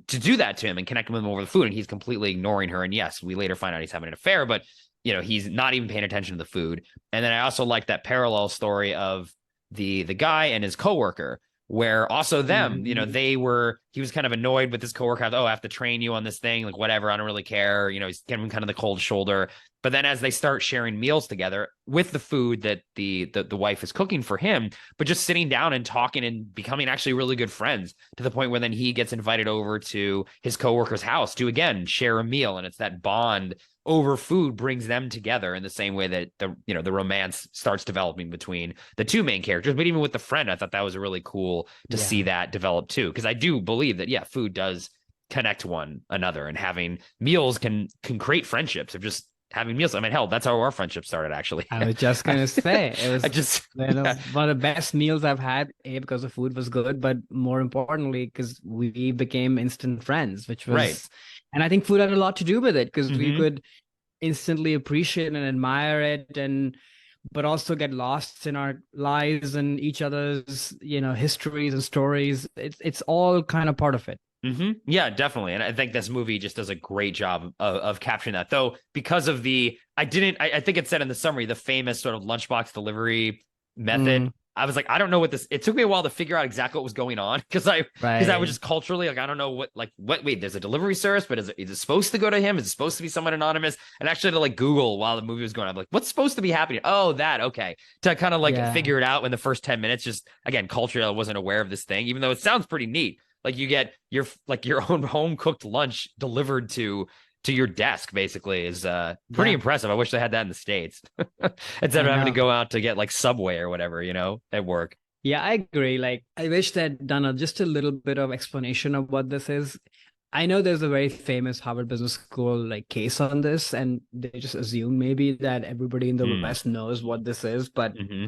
do that to him and connect with him over the food. And he's completely ignoring her. And yes, we later find out he's having an affair, but he's not even paying attention to the food. And then I also like that parallel story of the guy and his coworker, where also them, Mhm. he was kind of annoyed with his coworker. Oh, I have to train you on this thing. Like, whatever. I don't really care. He's giving him kind of the cold shoulder. But then as they start sharing meals together with the food that the wife is cooking for him, but just sitting down and talking and becoming actually really good friends to the point where then he gets invited over to his coworker's house to again share a meal. And it's that bond over food brings them together in the same way that the romance starts developing between the two main characters. But even with the friend, I thought that was really cool to see Yeah. that develop too. Because I do believe that, yeah, food does connect one another, and having meals can create friendships of just having meals. I mean, hell, that's how our friendship started, actually. I was just gonna say it I was just, one yeah, of the best meals I've had, A, because the food was good, but more importantly, because we became instant friends, which right. was, and I think food had a lot to do with it because we Mm-hmm. could instantly appreciate and admire it, and but also get lost in our lives and each other's, histories and stories. It's all kind of part of it. Mm-hmm. Yeah, definitely. And I think this movie just does a great job of capturing that. Though, because of I think it said in the summary, the famous sort of lunchbox delivery method. Mm, I was like, I don't know what this, it took me a while to figure out exactly what was going on because I was right. just culturally like, I don't know wait, there's a delivery service, but is it supposed to go to him? Is it supposed to be someone anonymous? And actually to like Google while the movie was going, I'm like, what's supposed to be happening? Oh, that, okay. To kind of like Yeah. figure it out in the first 10 minutes, just again, culturally, I wasn't aware of this thing, even though it sounds pretty neat. Like you get your own home cooked lunch delivered to your desk, basically, is pretty Yeah. impressive. I wish they had that in the States instead I of having to know. go out to get like Subway or whatever, at work. Yeah, I agree. Like, I wish they'd done just a little bit of explanation of what this is. I know there's a very famous Harvard Business School like case on this, and they just assume maybe that everybody in the Mm. West knows what this is, but Hmm.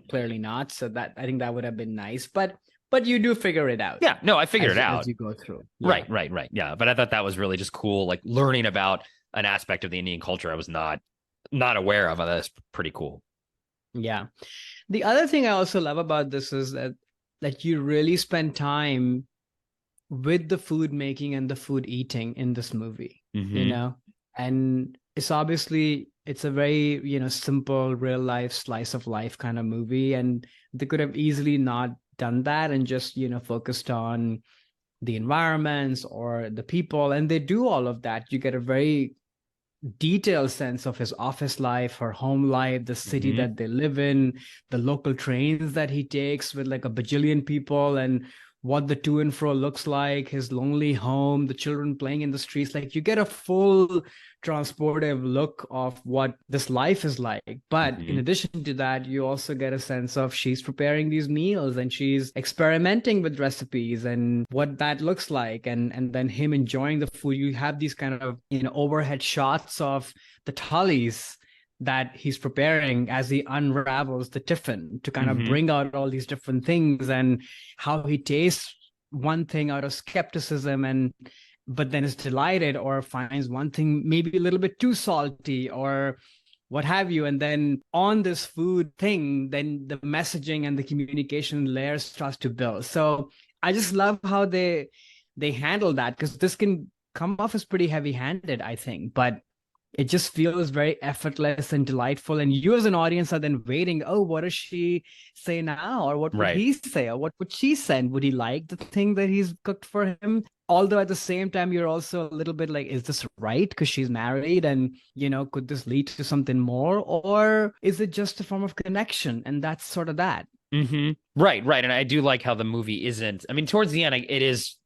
clearly not. So that I think that would have been nice, but you do figure it out Yeah, no, I figured it as out. you go through. Yeah, Right, right, right. Yeah, but I thought that was really just cool, like learning about an aspect of the Indian culture I was not aware of. That's pretty cool. yeah. The other thing I also love about this is that you really spend time with the food making and the food eating in this movie, Hmm. and it's a very, simple real life slice of life kind of movie, and they could have easily not done that and just, focused on the environments or the people, and they do all of that. You get a very detailed sense of his office life, her home life, the city Hmm. that they live in, the local trains that he takes with like a bajillion people, and what the to and fro looks like, his lonely home, the children playing in the streets. Like you get a full transportive look of what this life is like. But in addition to that, you also get a sense of she's preparing these meals and she's experimenting with recipes and what that looks like. And then him enjoying the food. You have these kind of, overhead shots of the tallies that he's preparing as he unravels the tiffin to kind of bring out all these different things, and how he tastes one thing out of skepticism and but then is delighted, or finds one thing maybe a little bit too salty or what have you. And then on this food thing, then the messaging and the communication layers starts to build. So I just love how they handle that, because this can come off as pretty heavy handed, I think, but it just feels very effortless and delightful. And you as an audience are then waiting, oh, what does she say now? Or what would he say? Or what would she send? Would he like the thing that he's cooked for him? Although at the same time, you're also a little bit like, is this right? Because she's married and, could this lead to something more? Or is it just a form of connection? And that's sort of that. Right. And I do like how the movie isn't, I mean, towards the end, it is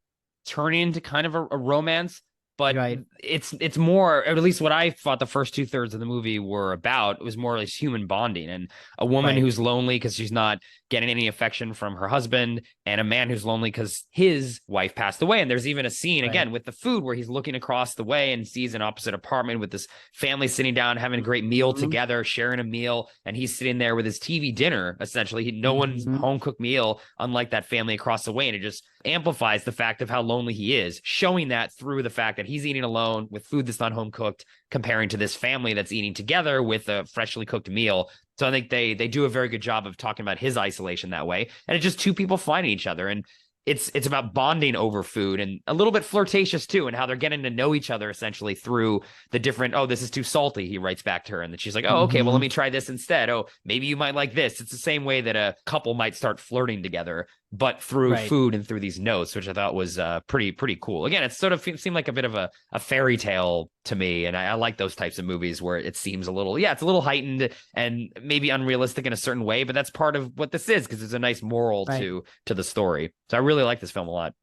turning into kind of a romance. But it's more, or at least what I thought the first 2/3 of the movie were about, it was more like human bonding, and a woman who's lonely because she's not getting any affection from her husband, and a man who's lonely because his wife passed away. And there's even a scene again with the food where he's looking across the way and sees an opposite apartment with this family sitting down, having a great meal together, sharing a meal. And he's sitting there with his TV dinner, essentially. No one's home cooked meal, unlike that family across the way. And it just amplifies the fact of how lonely he is, showing that through the fact that he's eating alone with food that's not home cooked, comparing to this family that's eating together with a freshly cooked meal. So I think they do a very good job of talking about his isolation that way. And it's just two people finding each other. And it's about bonding over food, and a little bit flirtatious too, and how they're getting to know each other essentially through the different, oh, this is too salty, he writes back to her. And then she's like, oh, okay, well, let me try this instead. Oh, maybe you might like this. It's the same way that a couple might start flirting together, but through food and through these notes, which I thought was pretty cool. Again, it sort of seemed like a bit of a fairy tale to me. And I like those types of movies where it seems a little, it's a little heightened and maybe unrealistic in a certain way, but that's part of what this is, because there's a nice moral to the story. So I really like this film a lot.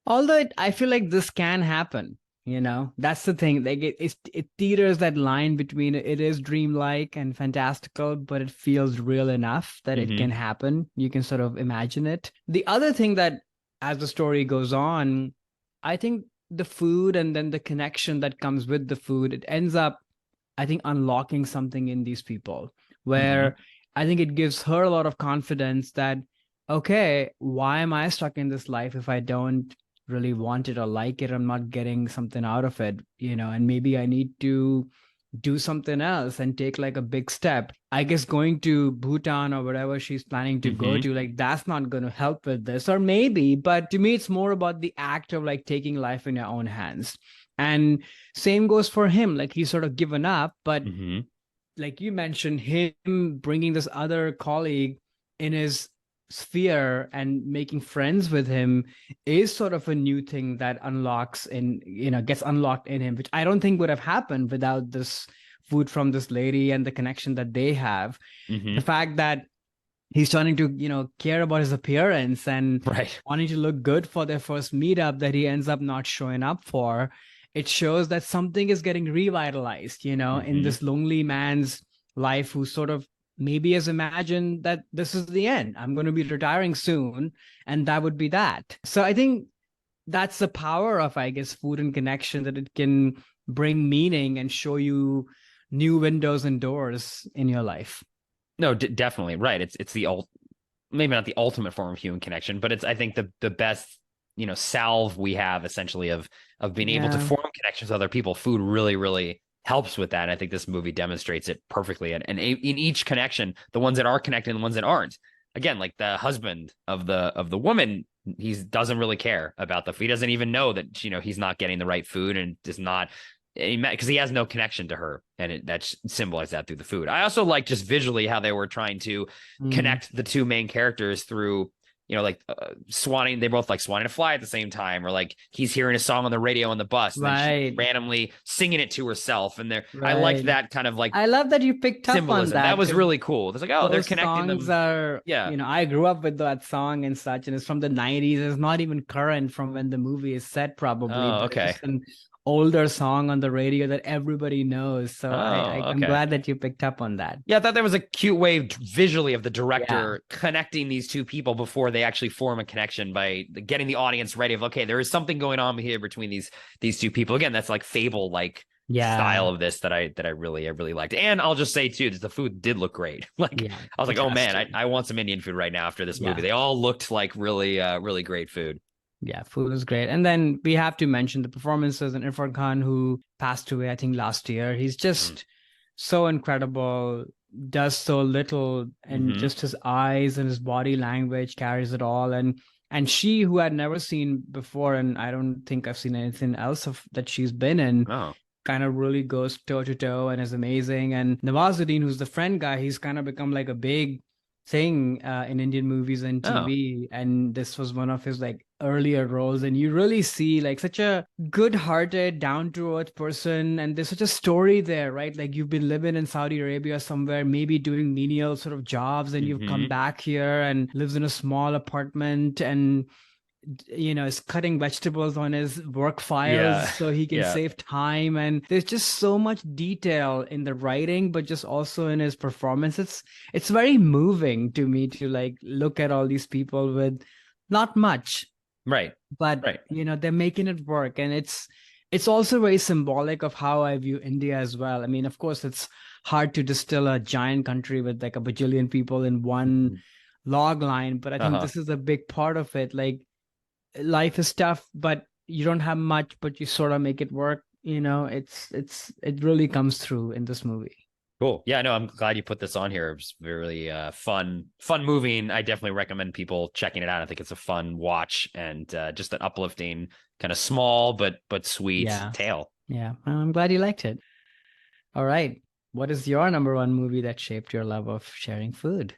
Although I feel like this can happen, that's the thing. Like it teeters that line between it is dreamlike and fantastical, but it feels real enough that it can happen. You can sort of imagine it. The other thing that, as the story goes on, I think the food and then the connection that comes with the food, it ends up, I think, unlocking something in these people where I think it gives her a lot of confidence that, okay, why am I stuck in this life if I don't really want it or like it? I'm not getting something out of it, and maybe I need to do something else and take like a big step. I guess going to Bhutan or whatever she's planning to go to, like, that's not going to help with this, or maybe, but to me, it's more about the act of like taking life in your own hands. And same goes for him. Like, he's sort of given up, but like you mentioned, him bringing this other colleague in his sphere and making friends with him is sort of a new thing that gets unlocked in him, which I don't think would have happened without this food from this lady and the connection that they have. The fact that he's starting to care about his appearance and wanting to look good for their first meetup that he ends up not showing up for, it shows that something is getting revitalized in this lonely man's life, who sort of maybe has imagined that this is the end. I'm going to be retiring soon, and that would be that. So I think that's the power of, I guess, food and connection, that it can bring meaning and show you new windows and doors in your life. No, definitely. Right. It's the maybe not the ultimate form of human connection, but it's, I think, the best, salve we have essentially of being able to form connections with other people. Food really, really helps with that. And I think this movie demonstrates it perfectly. And in each connection, the ones that are connected and the ones that aren't, again, like the husband of the woman, he doesn't really care about he doesn't even know that, he's not getting the right food, and does not, because he has no connection to her, and that symbolized that through the food. I also like just visually how they were trying to connect the two main characters through like swanning. They both like swanning to fly at the same time, or like he's hearing a song on the radio on the bus, and then she's Right. randomly singing it to herself. And I liked Right. that kind of like I love that you picked up on symbolism. That that was because really cool. It's like, oh, they're those connecting songs them. are, Yeah. I grew up with that song and such, and it's from the 90s. It's not even current from when the movie is set, probably, Oh, but it's okay. just an older song on the radio that everybody knows. So Oh, I'm okay. glad that you picked up on that. Yeah, I thought that was a cute way visually of the Yeah. director connecting these two people before they actually form a connection by getting the audience ready of, okay, there is something going on here between these two people. Again, that's like fable like style Yeah. of this that I really liked. And I'll just say too, that the food did look great. Like Yeah. I was like, It oh has man, to. I want some Indian food right now after this movie. Yeah. They all looked like really great food. Yeah, food is great. And then we have to mention the performances and Irfan Khan, who passed away, I think, last year. He's just so incredible, does so little, and just his eyes and his body language carries it all. And she, who I'd never seen before, and I don't think I've seen anything else that she's been in, kind of really goes toe to toe and is amazing. And Nawazuddin, who's the friend guy, he's kind of become like a big thing in Indian movies and TV. And this was one of his like earlier roles. And you really see like such a good-hearted, down-to-earth person. And there's such a story there, right? Like you've been living in Saudi Arabia somewhere, maybe doing menial sort of jobs, and you've come back here and lives in a small apartment and is cutting vegetables on his work files so he can save time. And there's just so much detail in the writing, but just also in his performance. It's very moving to me to like look at all these people with not much, but they're making it work. And it's also very symbolic of how I view India as well. I mean, of course, it's hard to distill a giant country with like a bajillion people in one log line, but I think this is a big part of it. Like, life is tough, but you don't have much, but you sort of make it work. It really comes through in this movie. Cool. Yeah, no, I'm glad you put this on here. It's really fun movie, and I definitely recommend people checking it out. I think it's a fun watch and just an uplifting, kind of small but sweet tale. Yeah, well, I'm glad you liked it. All right, what is your number one movie that shaped your love of sharing food?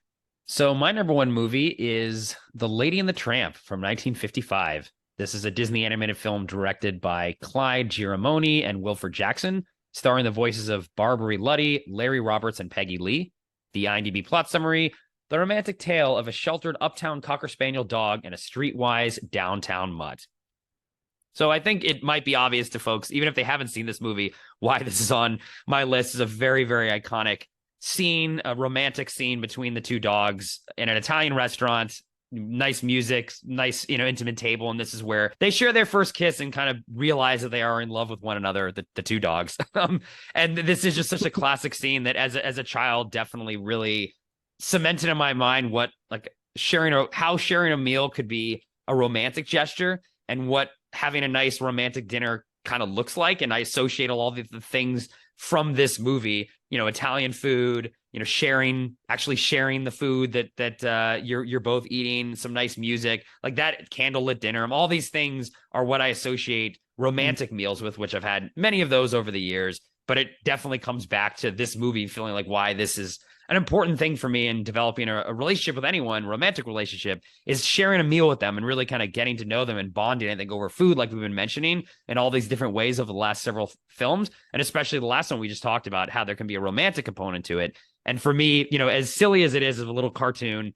So my number one movie is The Lady and the Tramp from 1955. This is a Disney animated film directed by Clyde Giramoni and Wilford Jackson, starring the voices of Barbary Luddy, Larry Roberts, and Peggy Lee. The IMDb plot summary: the romantic tale of a sheltered uptown Cocker Spaniel dog and a streetwise downtown mutt. So I think it might be obvious to folks, even if they haven't seen this movie, why this is on my list. Is a very, very iconic scene, a romantic scene between the two dogs in an Italian restaurant. Nice music, nice, intimate table. And this is where they share their first kiss and kind of realize that they are in love with one another, the two dogs. And this is just such a classic scene that as a child definitely really cemented in my mind what like how sharing a meal could be a romantic gesture and what having a nice romantic dinner kind of looks like. And I associate all the things from this movie, Italian food, actually sharing the food that you're both eating, some nice music, like that candlelit dinner. All these things are what I associate romantic meals with, which I've had many of those over the years. But it definitely comes back to this movie feeling like why this is an important thing for me in developing a relationship with anyone, romantic relationship, is sharing a meal with them and really kind of getting to know them and bonding, I think, over food, like we've been mentioning in all these different ways over the last several films. And especially the last one we just talked about, how there can be a romantic component to it. And for me, as silly as it is as a little cartoon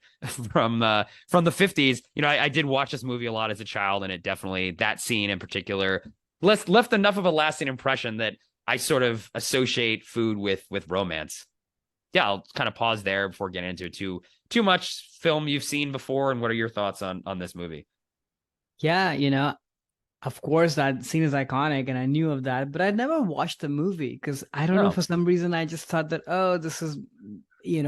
from the 50s, I did watch this movie a lot as a child, and it definitely, that scene in particular, left enough of a lasting impression that I sort of associate food with romance. Yeah, I'll kind of pause there before getting into too much film you've seen before. And what are your thoughts on this movie? Yeah, of course that scene is iconic and I knew of that, but I'd never watched the movie because I don't know, for some reason I just thought that, oh, this is,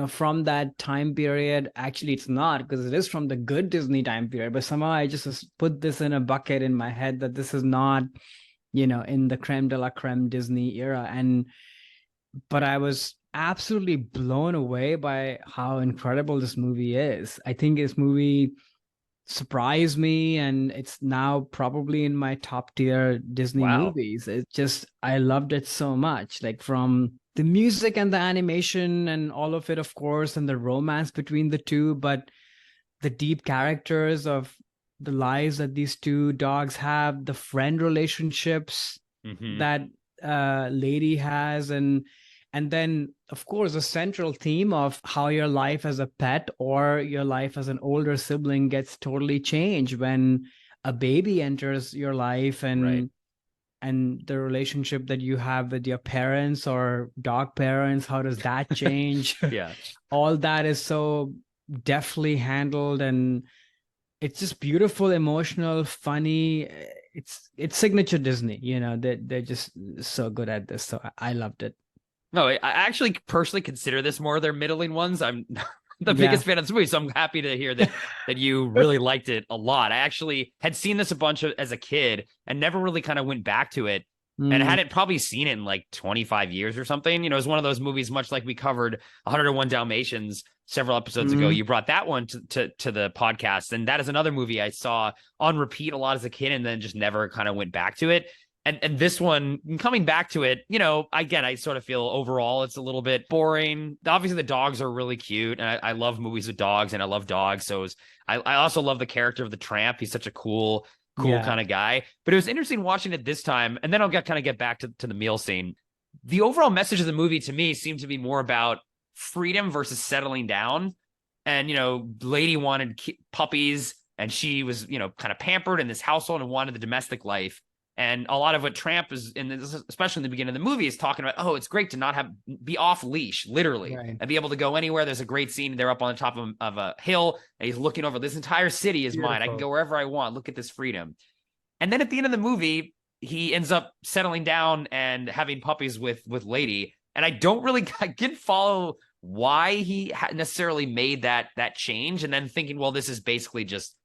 from that time period. Actually, it's not, because it is from the good Disney time period, but somehow I just put this in a bucket in my head that this is not, in the creme de la creme Disney era. But I was absolutely blown away by how incredible this movie is. I think this movie surprised me, and it's now probably in my top tier Disney movies. I loved it so much, like from the music and the animation and all of it, of course, and the romance between the two, but the deep characters of the lives that these two dogs have, the friend relationships that lady has, and then of course the central theme of how your life as a pet or your life as an older sibling gets totally changed when a baby enters your life, and the relationship that you have with your parents or dog parents, how does that change? Yeah. All that is so deftly handled, and it's just beautiful, emotional, funny. It's signature Disney, they're just so good at this. So I loved it. No, I actually personally consider this more of their middling ones. I'm the Yeah. biggest fan of this movie, so I'm happy to hear that you really liked it a lot. I actually had seen this a bunch as a kid and never really kind of went back to it. And I hadn't probably seen it in like 25 years or something. It was one of those movies, much like we covered 101 Dalmatians several episodes ago. You brought that one to the podcast. And that is another movie I saw on repeat a lot as a kid and then just never kind of went back to it. And this one, coming back to it, again, I sort of feel overall it's a little bit boring. Obviously, the dogs are really cute, and I love movies with dogs, and I love dogs. So I also love the character of the Tramp. He's such a cool kind of guy. But it was interesting watching it this time, and then I'll get back to the meal scene. The overall message of the movie to me seemed to be more about freedom versus settling down. And lady wanted puppies, and she was kind of pampered in this household and wanted the domestic life. And a lot of what Tramp is in this, especially in the beginning of the movie, is talking about, it's great to not be off leash, literally, and be able to go anywhere. There's a great scene. They're up on the top of a hill and he's looking over, this entire city is mine. I can go wherever I want. Look at this freedom. And then at the end of the movie, he ends up settling down and having puppies with Lady. And I didn't follow why he necessarily made that change. And then thinking, well, this is basically just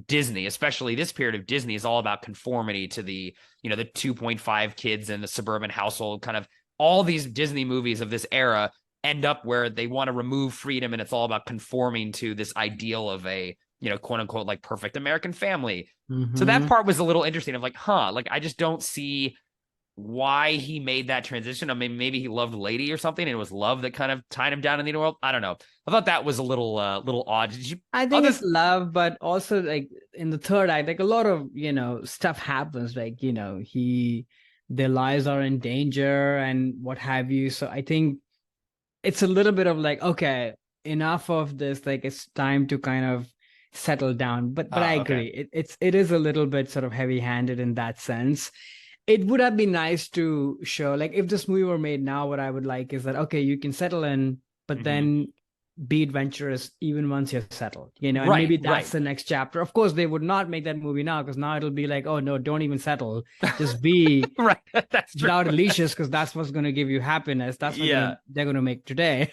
Disney, especially this period of Disney, is all about conformity to the 2.5 kids in the suburban household. Kind of all these Disney movies of this era end up where they want to remove freedom, and it's all about conforming to this ideal of a quote unquote like perfect American family. So that part was a little interesting of like, I just don't see why he made that transition. I mean, maybe he loved Lady or something, and it was love that kind of tied him down in the world. I don't know. I thought that was a little odd. Did you? I think it's love, but also like in the third act, like a lot of stuff happens. Like their lives are in danger and what have you. So I think it's a little bit of like, okay, enough of this. Like it's time to kind of settle down. But I agree. Okay. It is a little bit sort of heavy-handed in that sense. It would have been nice to show, like, if this movie were made now, what I would like is that, okay, you can settle in, but then be adventurous even once you're settled, and maybe that's the next chapter. Of course, they would not make that movie now, because now it'll be like, oh no, don't even settle. Just be That's true. without leashes, because that's what's going to give you happiness. That's what they're going to make today.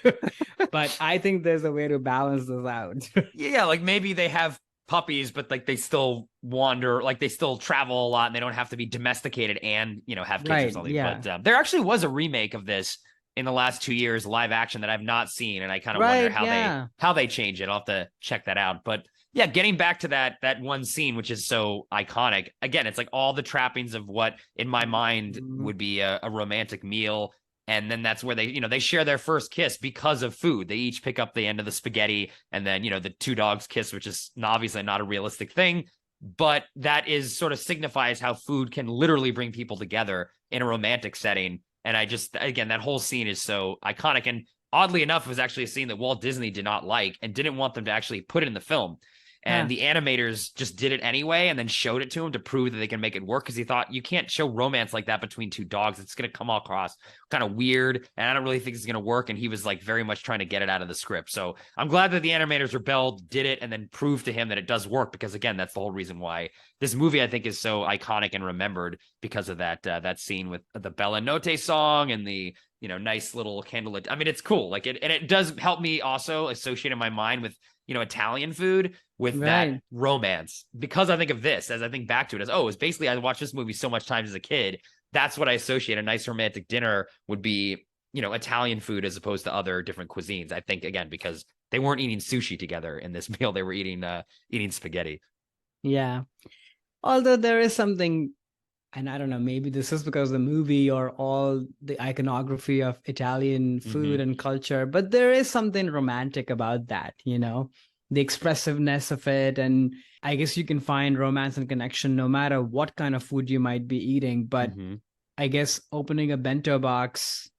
But I think there's a way to balance this out. Like maybe they have puppies, but like they still wander, like they still travel a lot, and they don't have to be domesticated and have kids or something. But there actually was a remake of this in the last 2 years, live action, that I've not seen, and I kind of wonder how they change it. I'll have to check that out. But yeah, getting back to that one scene, which is so iconic. Again, it's like all the trappings of what in my mind would be a romantic meal. And then that's where they share their first kiss because of food. They each pick up the end of the spaghetti, and then, the two dogs kiss, which is obviously not a realistic thing, but that is sort of signifies how food can literally bring people together in a romantic setting. And again, that whole scene is so iconic. And oddly enough, it was actually a scene that Walt Disney did not like and didn't want them to actually put it in the film. And the animators just did it anyway and then showed it to him to prove that they can make it work, because he thought, you can't show romance like that between two dogs. It's going to come across kind of weird, and I don't really think it's going to work. And he was like very much trying to get it out of the script. So I'm glad that the animators rebelled, did it, and then proved to him that it does work, because again, that's the whole reason why this movie, I think, is so iconic and remembered, because of that scene with the Bella Notte song and the nice little candlelit. I mean, it's cool. Like and it does help me also associate in my mind with Italian food with that romance, because I think of this as I think back to it as, it's basically, I watched this movie so much times as a kid. That's what I associate a nice romantic dinner would be, Italian food as opposed to other different cuisines. I think, again, because they weren't eating sushi together in this meal. They were eating spaghetti. Yeah. Although there is something, and I don't know, maybe this is because of the movie or all the iconography of Italian food and culture, but there is something romantic about that, the expressiveness of it. And I guess you can find romance and connection no matter what kind of food you might be eating. But I guess opening a bento box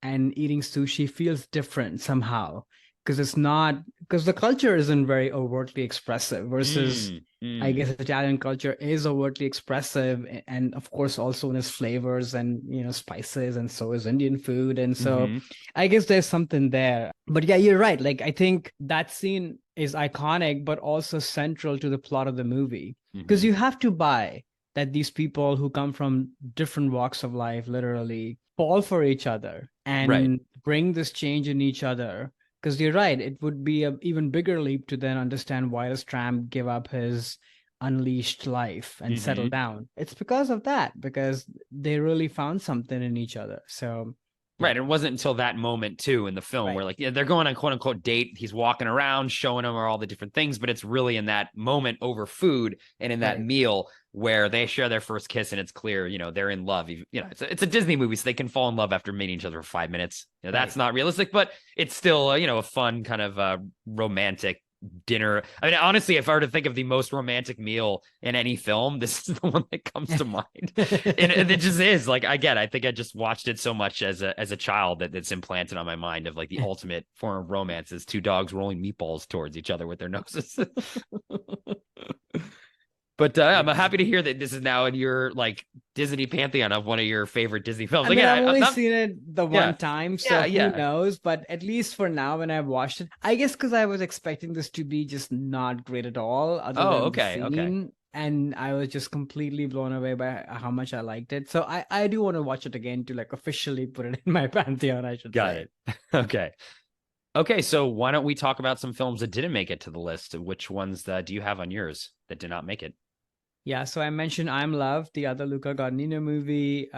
and eating sushi feels different somehow, because the culture isn't very overtly expressive versus I guess Italian culture is overtly expressive, and of course also in its flavors and spices, and so is Indian food. And so I guess there's something there. But yeah, you're right. Like, I think that scene is iconic, but also central to the plot of the movie, because you have to buy that these people who come from different walks of life literally fall for each other and bring this change in each other. Because you're right, it would be an even bigger leap to then understand why does Tramp give up his unleashed life and settle down. It's because of that, because they really found something in each other. So right. It wasn't until that moment too in the film where, like, they're going on quote unquote date. He's walking around showing them all the different things, but it's really in that moment over food and in that meal where they share their first kiss, and it's clear, they're in love. It's a Disney movie, so they can fall in love after meeting each other for 5 minutes. That's not realistic, but it's still, a fun kind of romantic dinner. I mean, honestly, if I were to think of the most romantic meal in any film, this is the one that comes to mind. and it just is. Like, I think I just watched it so much as a child that it's implanted on my mind of, like, the ultimate form of romance is two dogs rolling meatballs towards each other with their noses. But I'm happy to hear that this is now in your, like, Disney pantheon of one of your favorite Disney films. I mean, I've only seen it the one time, so who knows? But at least for now, when I've watched it, I guess because I was expecting this to be just not great at all. Okay. And I was just completely blown away by how much I liked it. So I do want to watch it again to, like, officially put it in my pantheon, I should say. Got it. Okay, so why don't we talk about some films that didn't make it to the list? Which ones do you have on yours that did not make it? Yeah, so I mentioned I'm Love, the other Luca Guadagnino movie,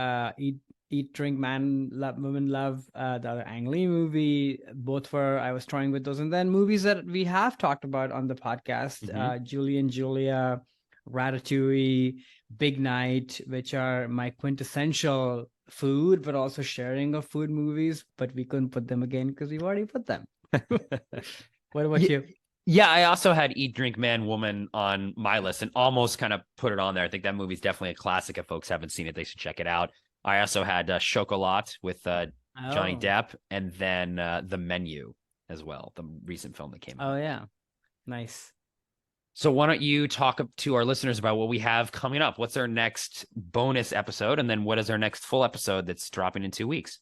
Eat, Drink, Man, Love, Woman, Love, the other Ang Lee movie. Both were, I was toying with those. And then movies that we have talked about on the podcast, Julie and Julia, Ratatouille, Big Night, which are my quintessential food, but also sharing of food movies. But we couldn't put them again because we've already put them. What about you? Yeah, I also had Eat, Drink, Man, Woman on my list and almost kind of put it on there. I think that movie's definitely a classic. If folks haven't seen it, they should check it out. I also had Chocolat with Johnny Depp, and then The Menu as well, the recent film that came out. Oh, yeah. Nice. So why don't you talk to our listeners about what we have coming up? What's our next bonus episode? And then what is our next full episode that's dropping in 2 weeks?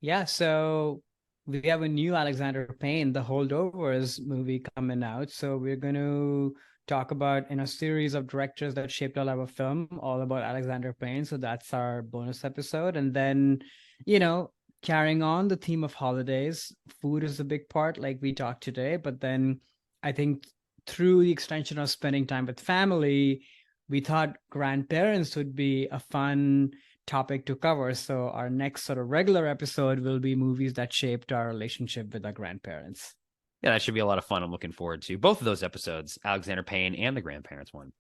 Yeah, so we have a new Alexander Payne, The Holdovers movie coming out. So we're going to talk about in a series of directors that shaped our love of film, all about Alexander Payne. So that's our bonus episode. And then, carrying on the theme of holidays, food is a big part, like we talked today. But then I think through the extension of spending time with family, we thought grandparents would be a fun topic to cover. So our next sort of regular episode will be movies that shaped our relationship with our grandparents. Yeah, that should be a lot of fun. I'm looking forward to both of those episodes, Alexander Payne and the grandparents one.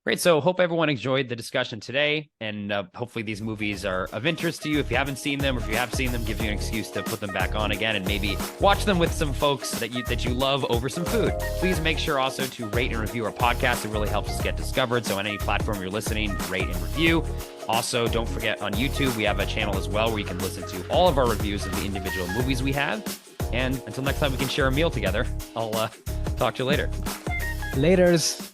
Great. So hope everyone enjoyed the discussion today, and hopefully these movies are of interest to you. If you haven't seen them, or if you have seen them, gives you an excuse to put them back on again and maybe watch them with some folks that you love over some food. Please make sure also to rate and review our podcast. It really helps us get discovered. So on any platform you're listening, rate and review. Also, don't forget on YouTube, we have a channel as well where you can listen to all of our reviews of the individual movies we have. And until next time we can share a meal together, I'll talk to you later. Laters.